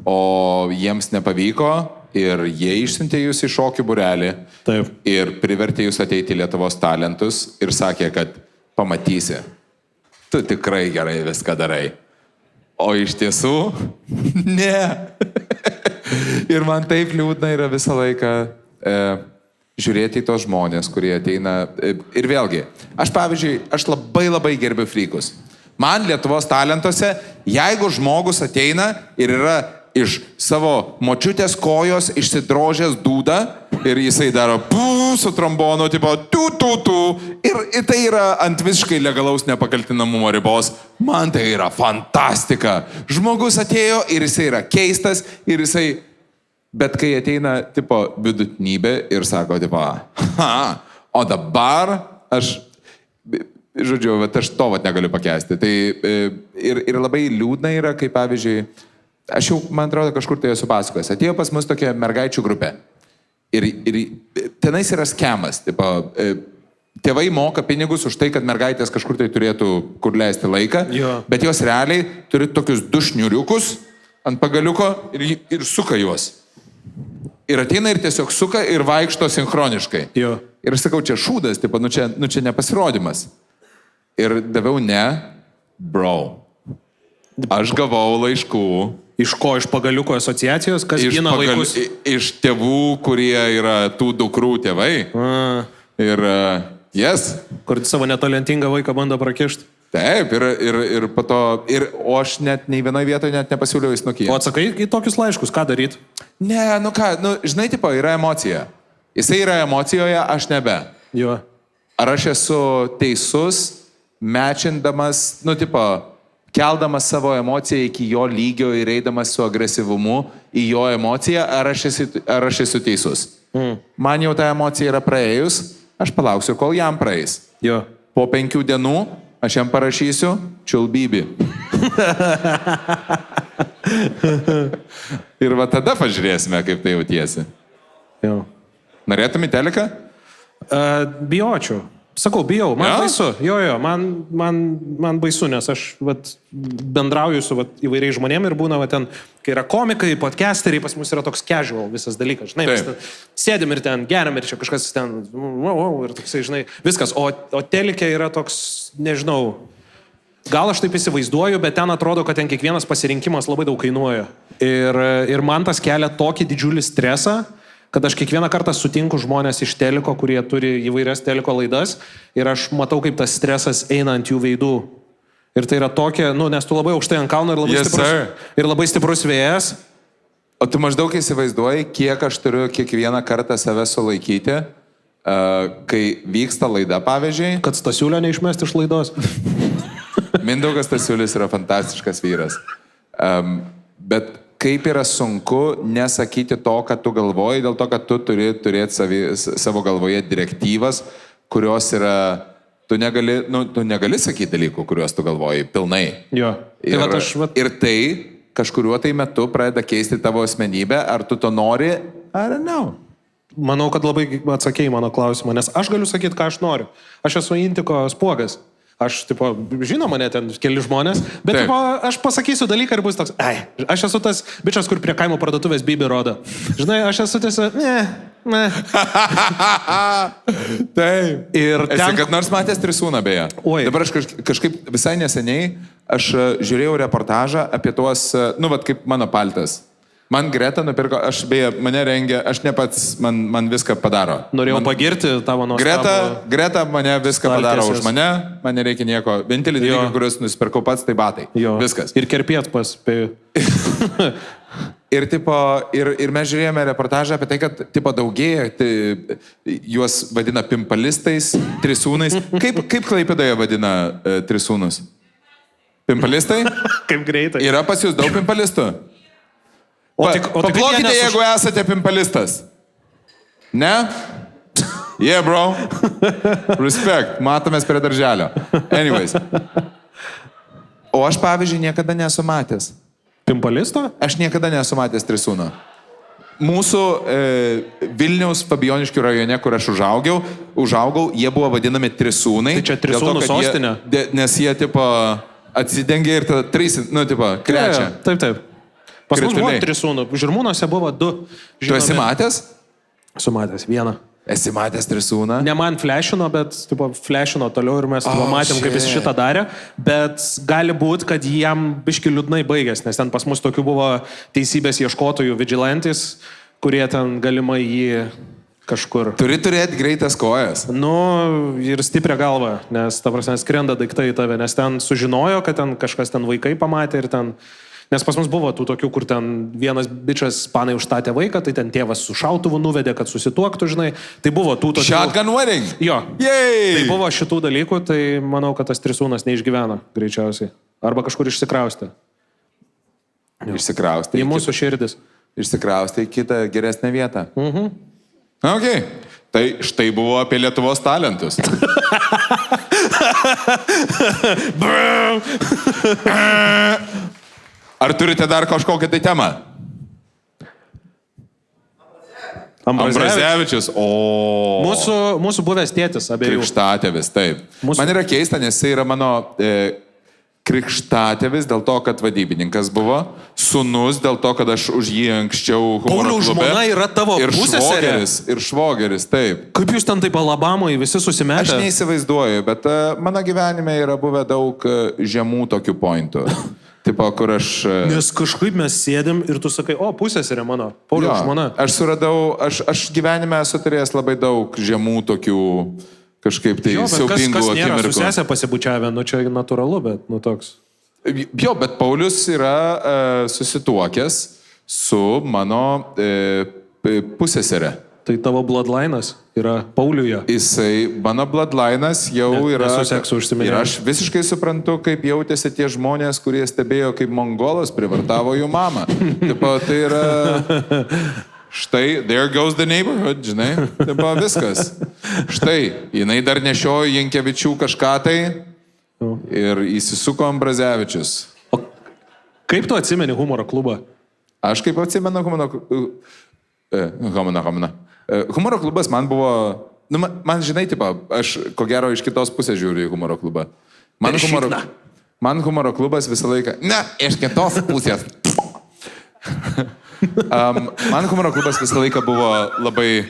S3: o jiems nepavyko ir jie išsiuntė jūs į šokių būrelį. Taip. Ir privertė jūs ateiti į Lietuvos talentus ir sakė, kad pamatysi, tu tikrai gerai viską darai. O iš tiesų, ne. Ir man taip liūdna yra visą laiką žiūrėti į tos žmonės, kurie ateina. Ir vėlgi, aš labai gerbiu frykus. Man Lietuvos talentuose, jeigu žmogus ateina ir yra iš savo močiutės kojos išsidrožęs dūdą ir jisai daro su trombonu, tipo tu. Ir tai yra ant visiškai legalaus nepakaltinamumo ribos. Man tai yra fantastika. Žmogus atėjo ir jisai yra keistas ir jisai... Bet kai ateina, tipo, vidutinybė ir sako, tipo, o dabar žodžiu, aš to negaliu pakęsti. Tai ir labai liūdna yra, kai pavyzdžiui, aš jau, man atrodo, kažkur tai esu pasakojęs. Atėjo pas mus tokia mergaičių grupė. Ir tenais yra skemas. Tipo, tėvai moka pinigus už tai, kad mergaitės kažkur tai turėtų kur leisti laiką. Jo. Bet jos realiai turi tokius 2 šniuriukus ant pagaliuko ir suka juos. Ir ateina ir tiesiog suka ir vaikšto sinchroniškai. Jo. Ir aš sakau, čia šūdas, tipo, čia nepasirodymas. Ir daviau bro. Aš gavau laiškų.
S4: Iš ko? Iš pagaliuko asociacijos, kas gina vaikus?
S3: Iš tėvų, kurie yra tų dukrų tėvai. Ir
S4: Kur savo netalentingą vaiką bando prakišti.
S3: Taip, ir po to, o aš net nei vienoje vietoje net nepasiūliau į snukį.
S4: O atsakai į tokius laiškus, ką daryti?
S3: Ne, žinai, tipo, yra emocija. Jisai yra emocijoje, aš nebe.
S4: Jo.
S3: Ar aš esu teisus, mečindamas, keldamas savo emociją iki jo lygio ir eidamas su agresyvumu į jo emociją, ar aš esu teisus? Man jau ta emocija yra praėjus, aš palauksiu, kol jam praeis.
S4: Jo.
S3: Po 5 dienų aš jam parašysiu čiulbybį. Ir va tada pažiūrėsime, kaip tai jautiesi.
S4: Jo.
S3: Norėtum į teleką?
S4: Bijočiau. Sakau, bijau, man baisu. Jo, man baisu, nes aš bendrauju su įvairiais žmonėm ir būna ten, kai yra komikai, podcasteriai, pas mus yra toks casual visas dalykas. Žinai, mes ten sėdim ir ten geriam ir čia kažkas ten, ir toksai, žinai, viskas. O telikė yra toks, nežinau, gal aš taip įsivaizduoju, bet ten atrodo, kad ten kiekvienas pasirinkimas labai daug kainuoja. Ir man tas kelia tokį didžiulį stresą, kad aš kiekvieną kartą sutinku žmonės iš teliko, kurie turi įvairias teliko laidas ir aš matau, kaip tas stresas eina ant jų veidų. Ir tai yra tokia, nes tu labai aukštai ant kalno ir labai stiprus vėjas.
S3: O tu maždaug įsivaizduoji, kiek aš turiu kiekvieną kartą save sulaikyti, kai vyksta laida, pavyzdžiui.
S4: Kad Stasiulio neišmesti iš laidos.
S3: Mindaugas Stasiulis yra fantastiškas vyras. Bet kaip yra sunku nesakyti to, kad tu galvoji, dėl to, kad tu turi turėti savo galvoje direktyvas, kurios yra, tu negali sakyti dalykų, kuriuos tu galvoji pilnai.
S4: Jo.
S3: Ir tai kažkuriuo tai metu pradeda keisti tavo asmenybę, ar tu to nori, ar ne.
S4: Manau, kad labai atsakėjai mano klausimą, nes aš galiu sakyti, ką aš noriu. Aš esu Intiko spuogas. Aš, žinau mane ten keli žmonės, bet, aš pasakysiu dalyką ir bus toks, aš esu tas bičias, kur prie kaimo parduotuvės Bibi rodo. Žinai, aš esu tiesiog,
S3: Taip.
S4: Ir
S3: esi kad nors matęs Trisūną, beje.
S4: Oi.
S3: Dabar aš kažkaip visai neseniai, aš žiūrėjau reportažą apie tuos, kaip mano paltas. Man Greta nupirko, mane rengia, aš ne pats, man viską padaro.
S4: Norėjau pagirti tavo nuostabų.
S3: Greta mane viską padaro už mane, man nereikia nieko. Vienintelį dalyką, kuriuos nusipirkau pats, tai batai. Jo. Viskas.
S4: Ir kerpėt paspėjau.
S3: ir mes žiūrėjome reportažą apie tai, kad daugėja, juos vadina pimpalistais, trisūnais. Kaip Klaipėdoje vadina trisūnus? Pimpalistai?
S4: Kaip greitai.
S3: Yra pas jūs daug pimpalistų? Paplokite, jeigu esate pimpalistas. Ne? Yeah, bro. Respect. Matomės prie darželio. Anyways. O aš, pavyzdžiui, niekada nesu matęs.
S4: Pimpalisto?
S3: Aš niekada nesu matęs Trisūno. Mūsų Vilniaus Fabijoniškių rajone, kur aš užaugau, jie buvo vadinami Trisūnai.
S4: Tai čia Trisūnų sostinė?
S3: Nes jie, atsidengia ir tada krečia.
S4: Taip. Pas mus buvo Trisūnų. Žirmūnuose buvo 2.
S3: Tu esi matęs?
S4: Esu matęs, vieną.
S3: Esi matęs Trisūną?
S4: Ne man flashino, bet flashino toliau ir mes matėm, kaip jis šitą darė, bet gali būti, kad jam biški liūdnai baigęs, nes ten pas mus tokių buvo teisybės ieškotojų vigilantis, kurie ten galimai jį kažkur.
S3: Turi turėti greitas kojas.
S4: Nu, ir stiprią galvą, nes, ta prasme, skrenda daiktai į tave, nes ten sužinojo, kad ten kažkas ten vaikai pamatė ir ten... Nes pas mus buvo tų tokių, kur ten vienas bičias panai užstatė vaiką, tai ten tėvas su šautuvu nuvedė, kad susituoktų, žinai. Tai buvo tų tokių...
S3: Shotgun wedding.
S4: Jo.
S3: Yay!
S4: Tai buvo šitų dalykų, tai manau, kad tas Trisūnas neišgyveno greičiausiai. Arba kažkur išsikraustė.
S3: Išsikraustė.
S4: Į mūsų širdis.
S3: Išsikraustė į kitą geresnę vietą. Ok. Tai štai buvo apie Lietuvos talentus. Ar turite dar kažkokią tai temą? Ambrazevičius. O.
S4: Mūsų buvęs tėtis, abiejų.
S3: Krikštatėvis, taip. Man yra keista, nes jis yra mano krikštatėvis dėl to, kad vadybininkas buvo, sūnus dėl to, kad aš už jį anksčiau humoro klube.
S4: Žmona yra tavo pusseserė.
S3: Ir švogeris, taip.
S4: Kaip jūs ten taip Alabamoj visi susimetę?
S3: Aš neįsivaizduoju, bet mano gyvenime yra buvę daug žemų tokių pointų. Tipo, kur aš...
S4: Nes kažkaip mes sėdėm ir tu sakai, o, pusseserė mano, Pauliaus žmona.
S3: Aš suradau, aš gyvenime esu turėjęs labai daug žemų tokių kažkaip tai siaubingų akimirkų. Kas nėra su sesė pasibučiavę, nu čia natūralu, bet nu toks. Jo, bet Paulius yra susituokęs su mano pusseserė.
S4: Tai tavo bloodline'as yra Pauliuje.
S3: Jisai, mano bloodline'as jau yra...
S4: Nesu seksu užsiminėjau.
S3: Ir aš visiškai suprantu, kaip jautėsi tie žmonės, kurie stebėjo, kaip mongolas privartavo jų mamą. Tipo, tai yra... Štai, there goes the neighborhood, žinai. Tipo, viskas. Štai, jinai dar nešiojo Jankevičių kažką tai ir įsisuko Ambrazevičius.
S4: O kaip tu atsimeni humoro klubą?
S3: Aš kaip atsimenu humoro klubas man buvo, nu, man žinai, tipo, aš ko gero iš kitos pusės žiūriu į humoro klubą. Man humoro klubas visą laiką, ne, iš kitos pusės. Man humoro klubas visą laiką buvo labai,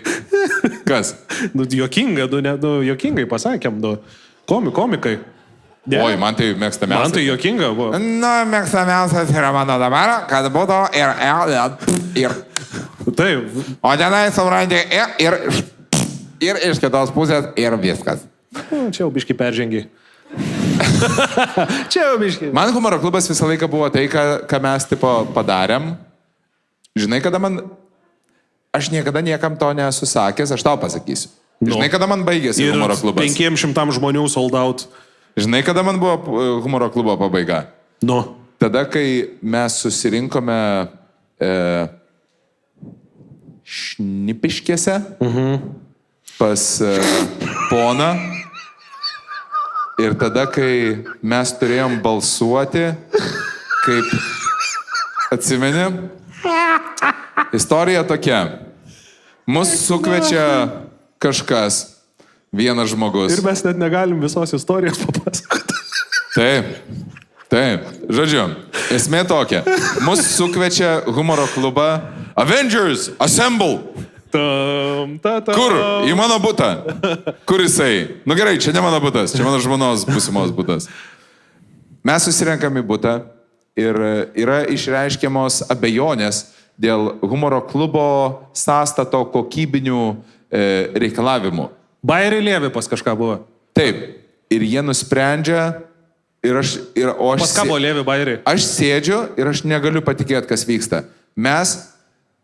S3: kas?
S4: Nu, jokinga, jokingai pasakėm, komikai.
S3: Yeah. Oi, man tai mėgstamiausia.
S4: Man tai jokinga buvo.
S3: Na, mėgstamiausias yra mano dabar, kad būtų ir.
S4: Taip.
S3: O tenai surandė ir iš kitos pusės ir viskas.
S4: Čia jau biški peržengiai. Čia jau biški.
S3: Man humoro klubas visą laiką buvo tai, ką mes tipo padarėm. Žinai, kada man... Aš niekada niekam to nesu sakęs, aš tau pasakysiu. Žinai, kada man baigėsi humoro klubas.
S4: 500 žmonių sold out.
S3: Žinai, kada man buvo humoro klubo pabaiga?
S4: Nu.
S3: Tada, kai mes susirinkome Šnipiškėse pas poną ir tada, kai mes turėjom balsuoti, kaip atsimeni, istorija tokia. Mus sukviečia kažkas, vienas žmogus.
S4: Ir mes net negalim visos istorijos papasakoti.
S3: Taip. Žodžiu, esmė tokia. Mus sukviečia humoro klubą Avengers Assemble. Kur? Į mano butą. Kur jisai? Nu gerai, čia ne mano butas, čia mano žmonos būsimos butas. Mes susirenkam į butą ir yra išreiškiamos abejonės dėl humoro klubo sąstato kokybinių reikalavimų.
S4: Bairį Lėvi pas kažką buvo.
S3: Taip. Ir jie nusprendžia
S4: Pas ką buvo Lėvi Bairį?
S3: Aš sėdžiu ir aš negaliu patikėti, kas vyksta. Mes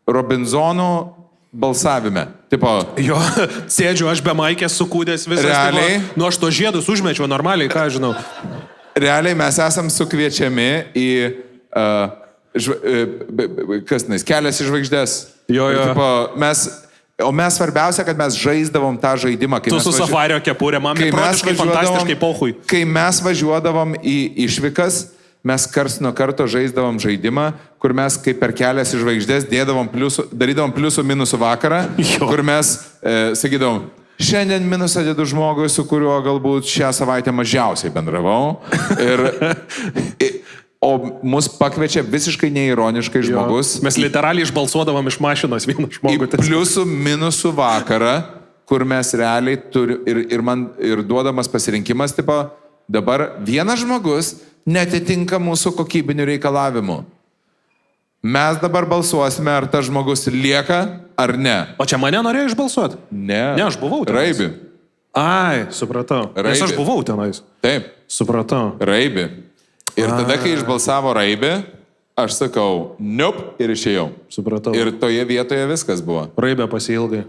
S3: Robinzonų balsavime. Tipo,
S4: jo, sėdžiu aš be maikės sukūdęs visas.
S3: Realiai?
S4: Tipo, nu aš to žiedus užmečiau normaliai, ką žinau.
S3: Realiai mes esam sukviečiami į kelias į žvaigždės.
S4: Jo.
S3: Tipo, mes svarbiausia, kad mes žaisdavom tą žaidimą.
S4: Tu su safario kepurė, man beprotiškai fantastiškai pohui.
S3: Kai mes važiuodavom į išvykas, mes karts nuo karto žaisdavom žaidimą, kur mes kaip per kelias į žvaigždės darydavom pliusų minusų vakarą, kur mes sakydavom, šiandien minusą dedu žmogui, su kuriuo galbūt šią savaitę mažiausiai bendravau. O mus pakviečia visiškai neironiškai žmogus.
S4: Mes literaliai išbalsuodavom iš mašinos vieną žmogų.
S3: Į pliusų minusų vakarą, kur mes realiai ir duodamas pasirinkimas, tipo, dabar vienas žmogus netitinka mūsų kokybinių reikalavimų. Mes dabar balsuosime, ar tas žmogus lieka, ar ne.
S4: O čia mane norėjo išbalsuoti?
S3: Ne.
S4: Ne, aš buvau tenais.
S3: Raibi.
S4: Ai, supratau.
S3: Raibi.
S4: Nes aš buvau tenais.
S3: Taip.
S4: Supratau.
S3: Raibi. Ir tada, kai išbalsavo Raibi, aš sakau, niup, ir išėjau.
S4: Supratau.
S3: Ir toje vietoje viskas buvo.
S4: Raibė pasiilgai.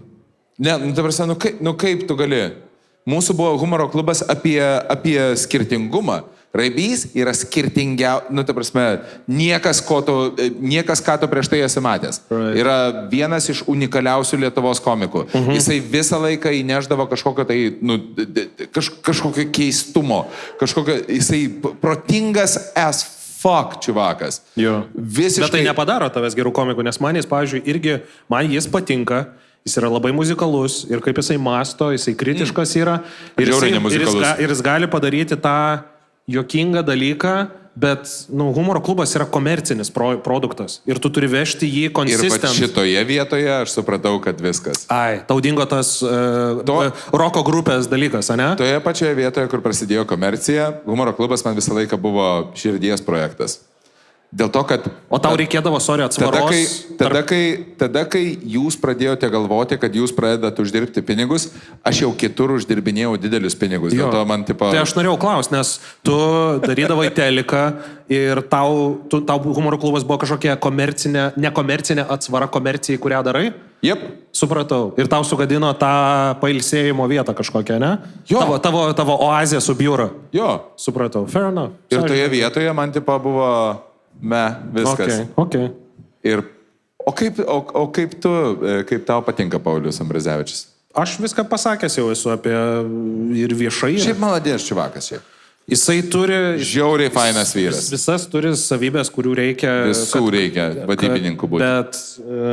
S3: Ne, ta prasme, kaip tu gali? Mūsų buvo humoro klubas apie skirtingumą. Raibys yra ta prasme, niekas, ką tu prieš tai esi matęs.
S4: Right.
S3: Yra vienas iš unikaliausių Lietuvos komikų. Jisai visą laiką įneždavo kažkokio tai, kažkokio keistumo, jisai protingas as fuck, čiuvakas.
S4: Jo.
S3: Visiškai.
S4: Bet tai nepadaro tavęs gerų komikų, nes man jis, pavyzdžiui, irgi, man jis patinka. Jis yra labai muzikalus ir kaip jisai masto, jisai kritiškas yra. Ir jis gali padaryti tą juokingą dalyką, bet humoro klubas yra komercinis produktas. Ir tu turi vežti jį konsistent.
S3: Ir šitoje vietoje aš supratau, kad viskas.
S4: Ai, tau dingo tas roko grupės dalykas, ane?
S3: Toje pačioje vietoje, kur prasidėjo komercija, humoro klubas man visą laiką buvo širdies projektas. Dėl to, kad...
S4: O tau reikėdavo, atsvaros...
S3: Tada, kai jūs pradėjote galvoti, kad jūs pradedat uždirbti pinigus, aš jau kitur uždirbinėjau didelius pinigus. Dėl to man tipo...
S4: Tai aš norėjau klausti, nes tu darydavai teliką ir tau humoro klubas buvo kažkokia nekomercinė atsvara komercijai, kurią darai?
S3: Jep.
S4: Supratau. Ir tau sugadino tą pailsėjimo vietą kažkokią, ne?
S3: Jo.
S4: Tavo oazė su biuro.
S3: Jo.
S4: Supratau. Fair enough.
S3: Ir toje vietoje man tipo buvo... viskas.
S4: Okay.
S3: O kaip tau patinka Paulius Ambrazevičius?
S4: Aš viską pasakęs jau esu apie ir viešai.
S3: Šiaip maladės čiuvakas šiaip.
S4: Jisai turi...
S3: Žiauriai fainas vyras.
S4: Visas turi savybės, kurių reikia...
S3: Visų reikia vadybininkų būti.
S4: Bet...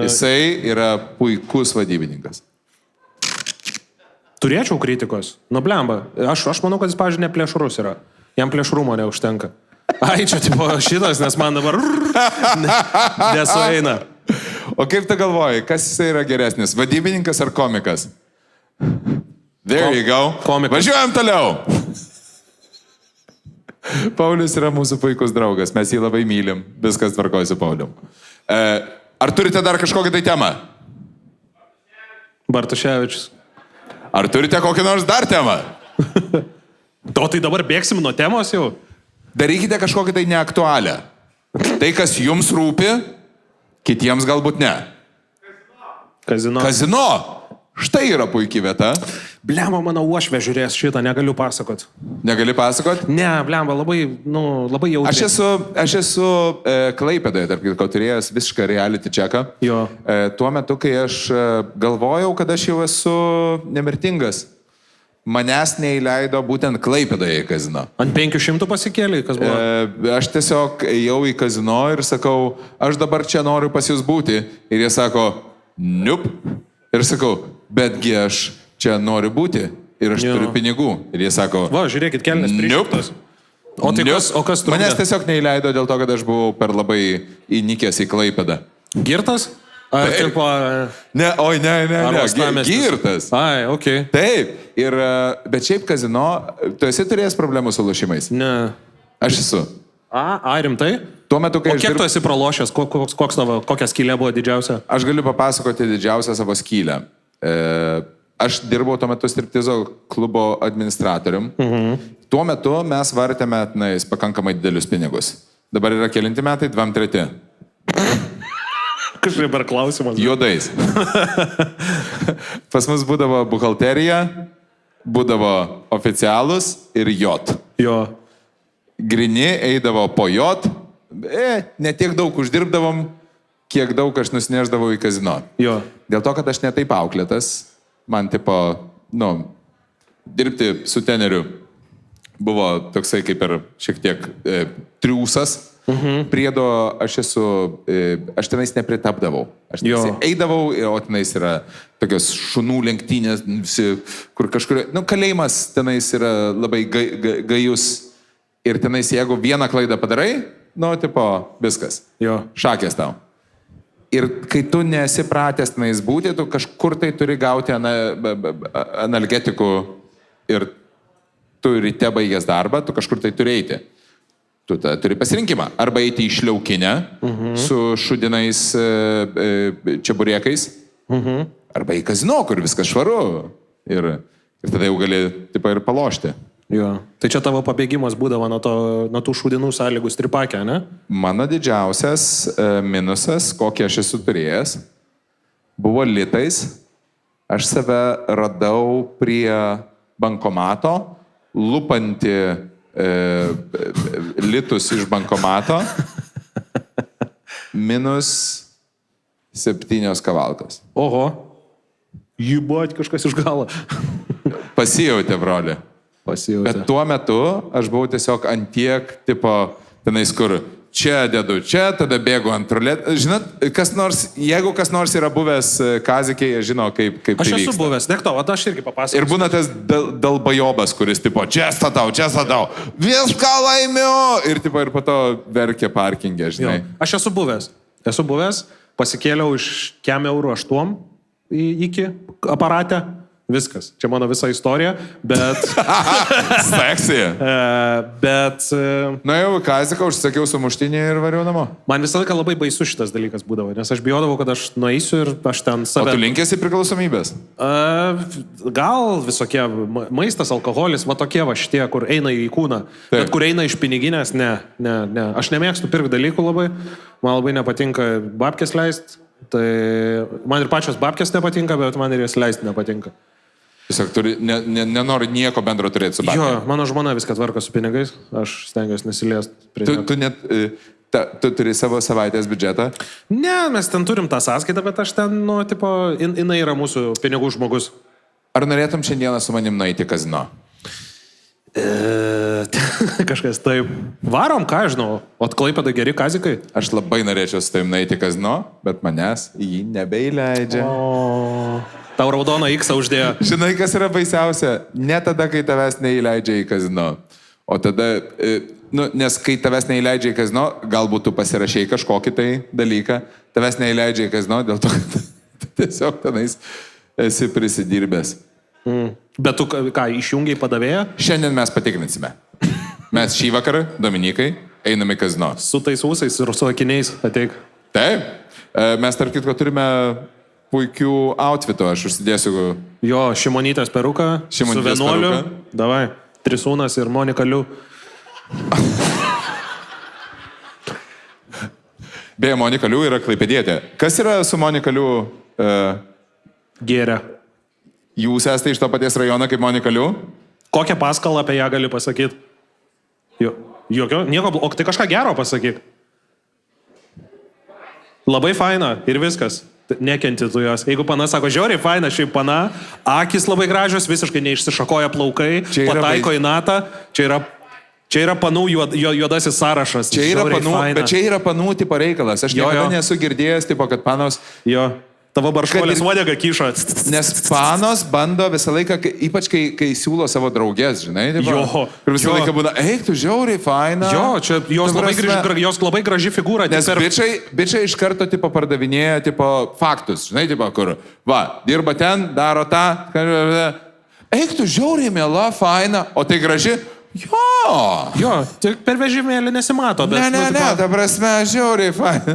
S3: Jisai yra puikus vadybininkas.
S4: Turėčiau kritikos. Nu, blemba. Aš manau, kad jis, pavyzdžiui, ne plėšrus yra. Jam plėšrumo neužtenka. Ai, čia tipo šitas, nes man dabar nesueina.
S3: O kaip tu galvoji, kas jisai yra geresnis, vadybininkas ar komikas? There you go.
S4: Komikas.
S3: Važiuojam toliau. Paulius yra mūsų puikus draugas, mes jį labai mylim, viskas tvarkoja su Paulium. Ar turite dar kažkokią tai temą?
S4: Bartuševičius.
S3: Ar turite kokią nors dar temą?
S4: O tai dabar bėgsim nuo temos jau?
S3: Darykite kažkokią tai neaktualią. Tai, kas jums rūpi, kitiems galbūt ne.
S4: Kazino.
S3: Kazino! Štai yra puikia vieta.
S4: Blemba, mano uošvė žiūrės šitą, negaliu pasakot.
S3: Negali pasakot?
S4: Ne, blemba, labai jautriai.
S3: Aš esu Klaipėdoje, tarp kitko, turėjęs visišką reality checką.
S4: Jo.
S3: Tuo metu, kai aš galvojau, kad aš jau esu nemirtingas, manęs neįleido būtent Klaipėdoje į kazino.
S4: Ant 500 pasikėlė, kas buvo?
S3: Aš tiesiog ėjau į kazino ir sakau, aš dabar čia noriu pas jūs būti. Ir jie sako, niup. Ir sakau, betgi aš čia noriu būti. Ir aš turiu pinigų. Ir jie sako,
S4: va, žiūrėkit, kelnes prišiktas. O tai kas trukdė?
S3: Manęs tiesiog neįleido dėl to, kad aš buvau per labai įnikęs į Klaipėdą.
S4: Girtas? Ar tipo...
S3: Ne, girtas.
S4: Ai, okei.
S3: Taip, bet šiaip kazino, tu esi turėjęs problemų su lošimais?
S4: Ne.
S3: Aš esu.
S4: Rimtai?
S3: Tuo metu, kai
S4: kiek tu esi pralošęs, kokia skylė buvo didžiausia?
S3: Aš galiu papasakoti didžiausią savo skylę. Aš dirbau tuo metu striptizo klubo administratorium. Tuo metu mes vartėme pakankamai didelius pinigus. Dabar yra kelinti metai, 2-3.
S4: Kažkaip per klausimas.
S3: Juodais. Pas mus būdavo buhalterija, būdavo oficialus ir jot.
S4: Jo.
S3: Grini eidavo po jot, ne tiek daug uždirbdavom, kiek daug aš nusineždavau į kazino.
S4: Jo.
S3: Dėl to, kad aš netaip auklėtas, man tipo, dirbti su teneriu buvo toksai kaip ir šiek tiek triūsas. Priedo aš tenais nepritapdavau. Aš eidavau, o tenais yra tokios šunų lenktynės, kur kažkur, kalėjimas tenais yra labai gajus. Ir tenais, jeigu vieną klaidą padarai, tipo, viskas.
S4: Jo.
S3: Šakės tau. Ir kai tu nesi pratęs tenais būti, tu kažkur tai turi gauti analgetikų ir tu ryte baigęs darbą, tu kažkur tai turi eiti. Tu turi pasirinkimą. Arba eiti į šliaukinę su šudinais čiaburiekais, arba į kazino, kur viskas švaru. Ir tada jau gali taip ir palošti.
S4: Jo. Tai čia tavo pabėgimas būdavo nuo tų šūdinų sąlygų stripakė, ne?
S3: Mano didžiausias minusas, kokį aš esu turėjęs, buvo litais. Aš save radau prie bankomato, lupanti litus iš bankomato, -7 kavalkas.
S4: Oho. Jį buvo kažkas iš galo.
S3: Pasijautė, broli. Bet tuo metu aš buvau tiesiog antiek, tipo, tenais kur čia dedu, čia, tada bėgu ant ruletės. Žinot, jeigu kas nors yra buvęs kazikėje, žino, kaip tai vyksta.
S4: Aš esu buvęs, dėk to, aš irgi papasakosiu.
S3: Ir būna tas dalbajobas, kuris, tipo, čia statau, viską laimiu. Ir, tipo, ir po to verkia parkingė, žinai.
S4: Jo. Aš esu buvęs, pasikėliau iš kem eurų 8 iki aparatę. Viskas. Čia mano visa istorija, bet...
S3: Seksija.
S4: Bet...
S3: Na jau, kaziką užsakiau sumuštinį ir variau namo.
S4: Man visą laiką labai baisu šitas dalykas būdavo, nes aš bijodavau, kad aš nueisiu ir aš ten save...
S3: O tu linkėsi priklausomybės?
S4: Gal visokie maistas, alkoholis, va tokie va šitie, kur eina į kūną. Taip. Bet kur eina iš piniginės, ne. Aš nemėgstu pirkti dalykų labai. Man labai nepatinka babkės leisti. Tai man ir pačios babkės nepatinka, bet man ir jas leisti nepatinka.
S3: Tiesiog nenori nieko bendro turėti su babkė.
S4: Jo, mano žmona viską tvarko su pinigais, aš stengiuosi nesiliesti prie nieko.
S3: Tu turi savo savaitės biudžetą?
S4: Ne, mes ten turim tą sąskaitą, bet aš ten, jinai yra mūsų pinigų žmogus.
S3: Ar norėtum šiandieną su manim nueiti į kazino?
S4: Kažkas taip. Varom, ką žinau, o Klaipėda geri kazikai?
S3: Aš labai norėčiau su tavim nueiti į kazino, bet manęs jį nebeįleidžia.
S4: Tau raudoną X uždėjo.
S3: Žinai, kas yra baisiausia? Ne tada, kai tavęs neįleidžia į kazino. O tada, nes kai tavęs neįleidžia į kazino, galbūt tu pasirašei kažkokį tai dalyką, tavęs neįleidžia į kazino, dėl to, kad tiesiog tenais esi prisidirbęs.
S4: Bet tu ką, išjungiai padavėją?
S3: Šiandien mes patikrinsime. Mes šį vakarą, Dominikai, einame į kazino.
S4: Su tais ūsais ir su akiniais ateik.
S3: Taip. Mes, tarp kitko, turime puikių outfitų. Aš užsidėsiu...
S4: Jo, Šimonytės peruką. Su vienuoliu. Davai. Trisūnas ir Monika Liu.
S3: Beje, Monika Liu yra klaipėdietė. Kas yra su Monika Liu?
S4: Gėrė.
S3: Jūs esate iš to paties rajono kaip Monika Liu?
S4: Kokią paskalą apie ją gali pasakyti? Jokio, nieko, o tai kažką gero pasakyk. Labai faina ir viskas. Nekenti tu jos. Jeigu pana sako, žiauriai faina, šiaip pana, akis labai gražios, visiškai neišsišakoja plaukai, pataiko į natą, čia yra panų juodasis sąrašas.
S3: Čia yra panų, bet čia yra panų tipo reikalas. Aš niekada nesu girdėjęs, tipo, kad panos...
S4: Jo. Tavo barškolės uodega kyšo.
S3: Nes panos bando visą laiką, ypač kai siūlo savo draugės, žinai?
S4: Jo.
S3: Ir visą laiką būna, eik, tu žiauriai faina.
S4: Jo, čia jos labai graži figūra.
S3: Nes bičiai iš karto tipo pardavinėja tipo faktus, žinai, tipo kur, va, dirba ten, daro tą, eik, tu žiauriai miela, faina, o tai graži. Jo,
S4: tik per vežimėlį nesimato. Bet,
S3: ne, ta prasme, žiauriai faina.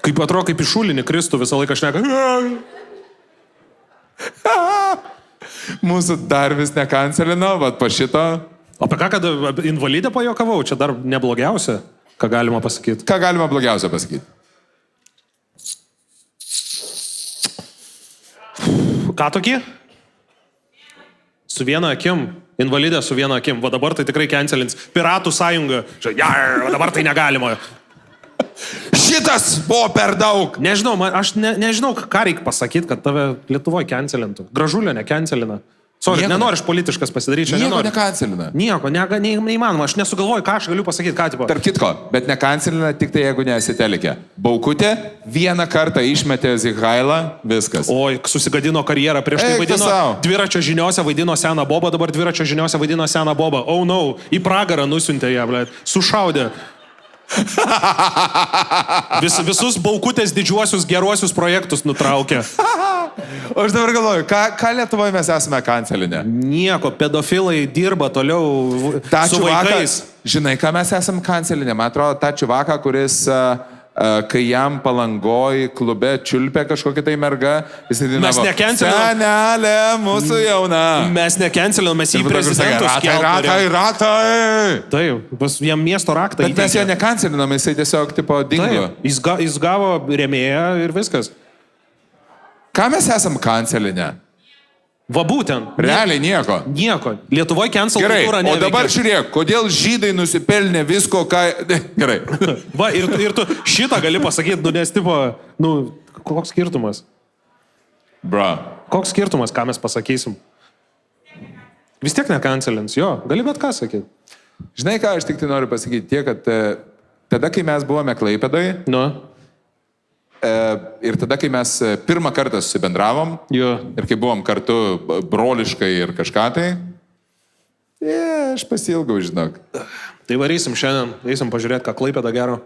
S4: Kaip atrodo, kaip į šulinį kristų visą laiką šneka.
S3: Mūsų dar vis nekancelino, vat po šito.
S4: O apie ką, kad invalidę pajokavau, čia dar neblogiausia, ką galima pasakyti.
S3: Ką galima blogiausia pasakyti?
S4: Ką tokį? Su viena akim. Invalidė su viena akim. Va dabar tai tikrai cancelins. Piratų sąjunga. Dabar tai negalima.
S3: Šitas buvo per daug.
S4: Nežinau, aš nežinau, ką reikia pasakyti, kad tave Lietuvoje cancelintų. Gražulio necancelina. Sorry, nenoriu aš politiškas pasidaryti.
S3: Nieko nekancelina.
S4: Nieko, neįmanoma. Aš nesugalvoju, ką aš galiu pasakyti, ką tipo.
S3: Tarp kitko, bet nekancelina tik tai, jeigu nesitelkia. Baukutė vieną kartą išmetė Zighailą, viskas.
S4: Oi, susigadino karjerą. Prieš tai vaidino dviračio žiniose, vaidino seną bobą, dabar dviračio žiniose vaidino seną bobą. Oh no, į pragarą nusiuntė ją, blėt. Sušaudė. Visus baukutės didžiuosius geruosius projektus nutraukė.
S3: O aš dabar galvoju, ką Lietuvoje mes esame kancelinė?
S4: Nieko, pedofilai dirba toliau su vaikais.
S3: Žinai, ką mes esame kancelinė? Man atrodo, tą čiuvaką, kuris, kai jam Palangoj klube čiulpė kažkokia tai merga, jis įdinavo.
S4: Mes nekencelinam.
S3: Senelė, mūsų jauna.
S4: Mes nekencelinam, mes į prezidentus
S3: keltų. Ratai.
S4: Taip, jam miesto raktą.
S3: Bet mes jo nekancelinam, jisai tiesiog tipo dingo.
S4: Jis gavo rėmėją ir viskas.
S3: Ką mes esam kancelinė?
S4: Va būtent.
S3: Realiai nieko.
S4: Nieko. Lietuvoje cancel kultūra neveikia.
S3: O dabar žiūrėk, kodėl žydai nusipelnė visko, ką... Gerai.
S4: Va, ir tu šitą gali pasakyti, nes tipo, koks skirtumas?
S3: Bra.
S4: Koks skirtumas, ką mes pasakysim? Vis tiek nekancelins, jo, gali bet ką sakyti.
S3: Žinai, ką aš tik tai noriu pasakyti, tiek, kad tada, kai mes buvome Klaipėdoje, ir tada, kai mes pirmą kartą susibendravom, ir kai buvom kartu broliškai ir kažką tai, aš pasilgau, žinok.
S4: Tai varysim šiandien, eisim pažiūrėti, ką Klaipėda gero.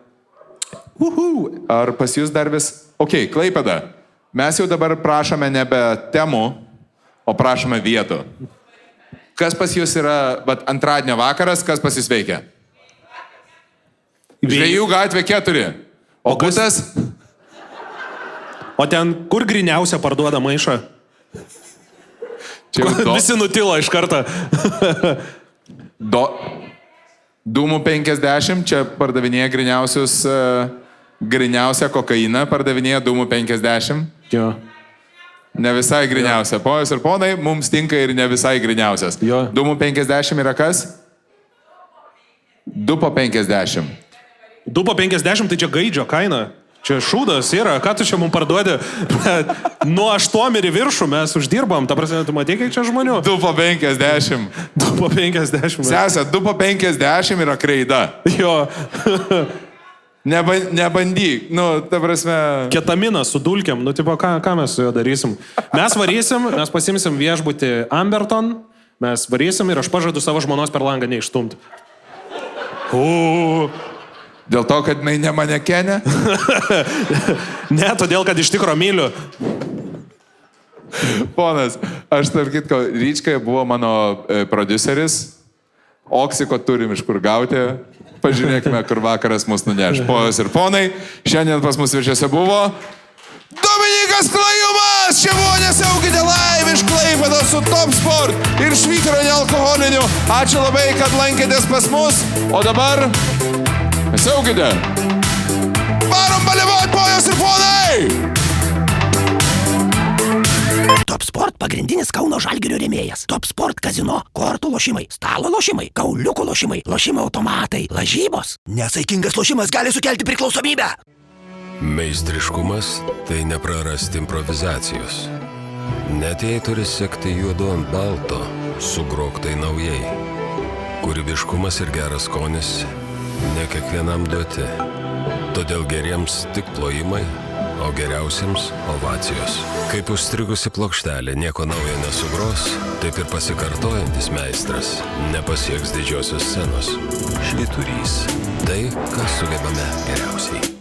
S3: Ar pas jūs dar vis... Ok, Klaipėda, mes jau dabar prašome nebe temų, o prašome vietų. Kas pas jūs yra, antradienio vakaras, kas pas jūs veikia? Žvejų gatvė 4. O butas?
S4: O ten, kur griniausia parduoda maišą? Visi nutilo iš karto.
S3: Dūmų 50, čia pardavinėja griniausią kokainą, pardavinėja Dūmų 50.
S4: Jo.
S3: Ne visai griniausia. Ponios ir ponai, mums tinka ir ne visai griniausias.
S4: Jo.
S3: Dūmų 50 yra kas? 2 po 50.
S4: 2 po 50 tai čia gaidžio kaina. Čia šūdas yra, ką tu čia mums parduodi? Nuo 8 ir į viršų mes uždirbam. Ta prasme, tu matė, kiek čia žmonių?
S3: 2 po 50.
S4: 2 po 50.
S3: Sesė, 2 po 50 yra kreida.
S4: Jo.
S3: Nebandyk. Ta prasme...
S4: Ketaminas su dulkiam. Tipo, ką mes su juo darysim? Mes varysim, mes pasimsim viešbutį Amberton, mes varysim ir aš pažadu savo žmonos per langą neišstumti.
S3: Dėl to, kad jinai ne manekenė?
S4: Ne, todėl, kad iš tikro myliu.
S3: Ponas, aš tarp kitko, Ryčkai buvo mano prodiuseris. Oksiko turim iš kur gauti. Pažiūrėkime, kur vakaras mus nuneš. Ponios ir ponai, šiandien pas mus svečiuose buvo Dominykas Klajumas! Čia buvo Nesiaukite live iš Klaipėdos su Top Sport ir Švyturio nealkoholiniu. Ačiū labai, kad lankėtės pas mus. O dabar... Nesiaukite! Varom baliavot, ponios ir ponai!
S1: Top Sport pagrindinis Kauno Žalgirio rėmėjas. Top Sport kazino, kortų lošimai, stalo lošimai, kauliukų lošimai, lošimo automatai, lažybos. Nesaikingas lošimas gali sukelti priklausomybę.
S2: Meistriškumas tai neprarasti improvizacijos. Net jei turi sekti juodu ant balto, sugrok tai naujai. Kūrybiškumas ir geras skonis ne kiekvienam duoti. Todėl geriems tik plojimai, o geriausiems ovacijos. Kaip užstrigusi plokštelė nieko naujo nesugros, taip ir pasikartojantis meistras nepasieks didžiosios scenos. Švyturys. Tai, ką sugebame geriausiai.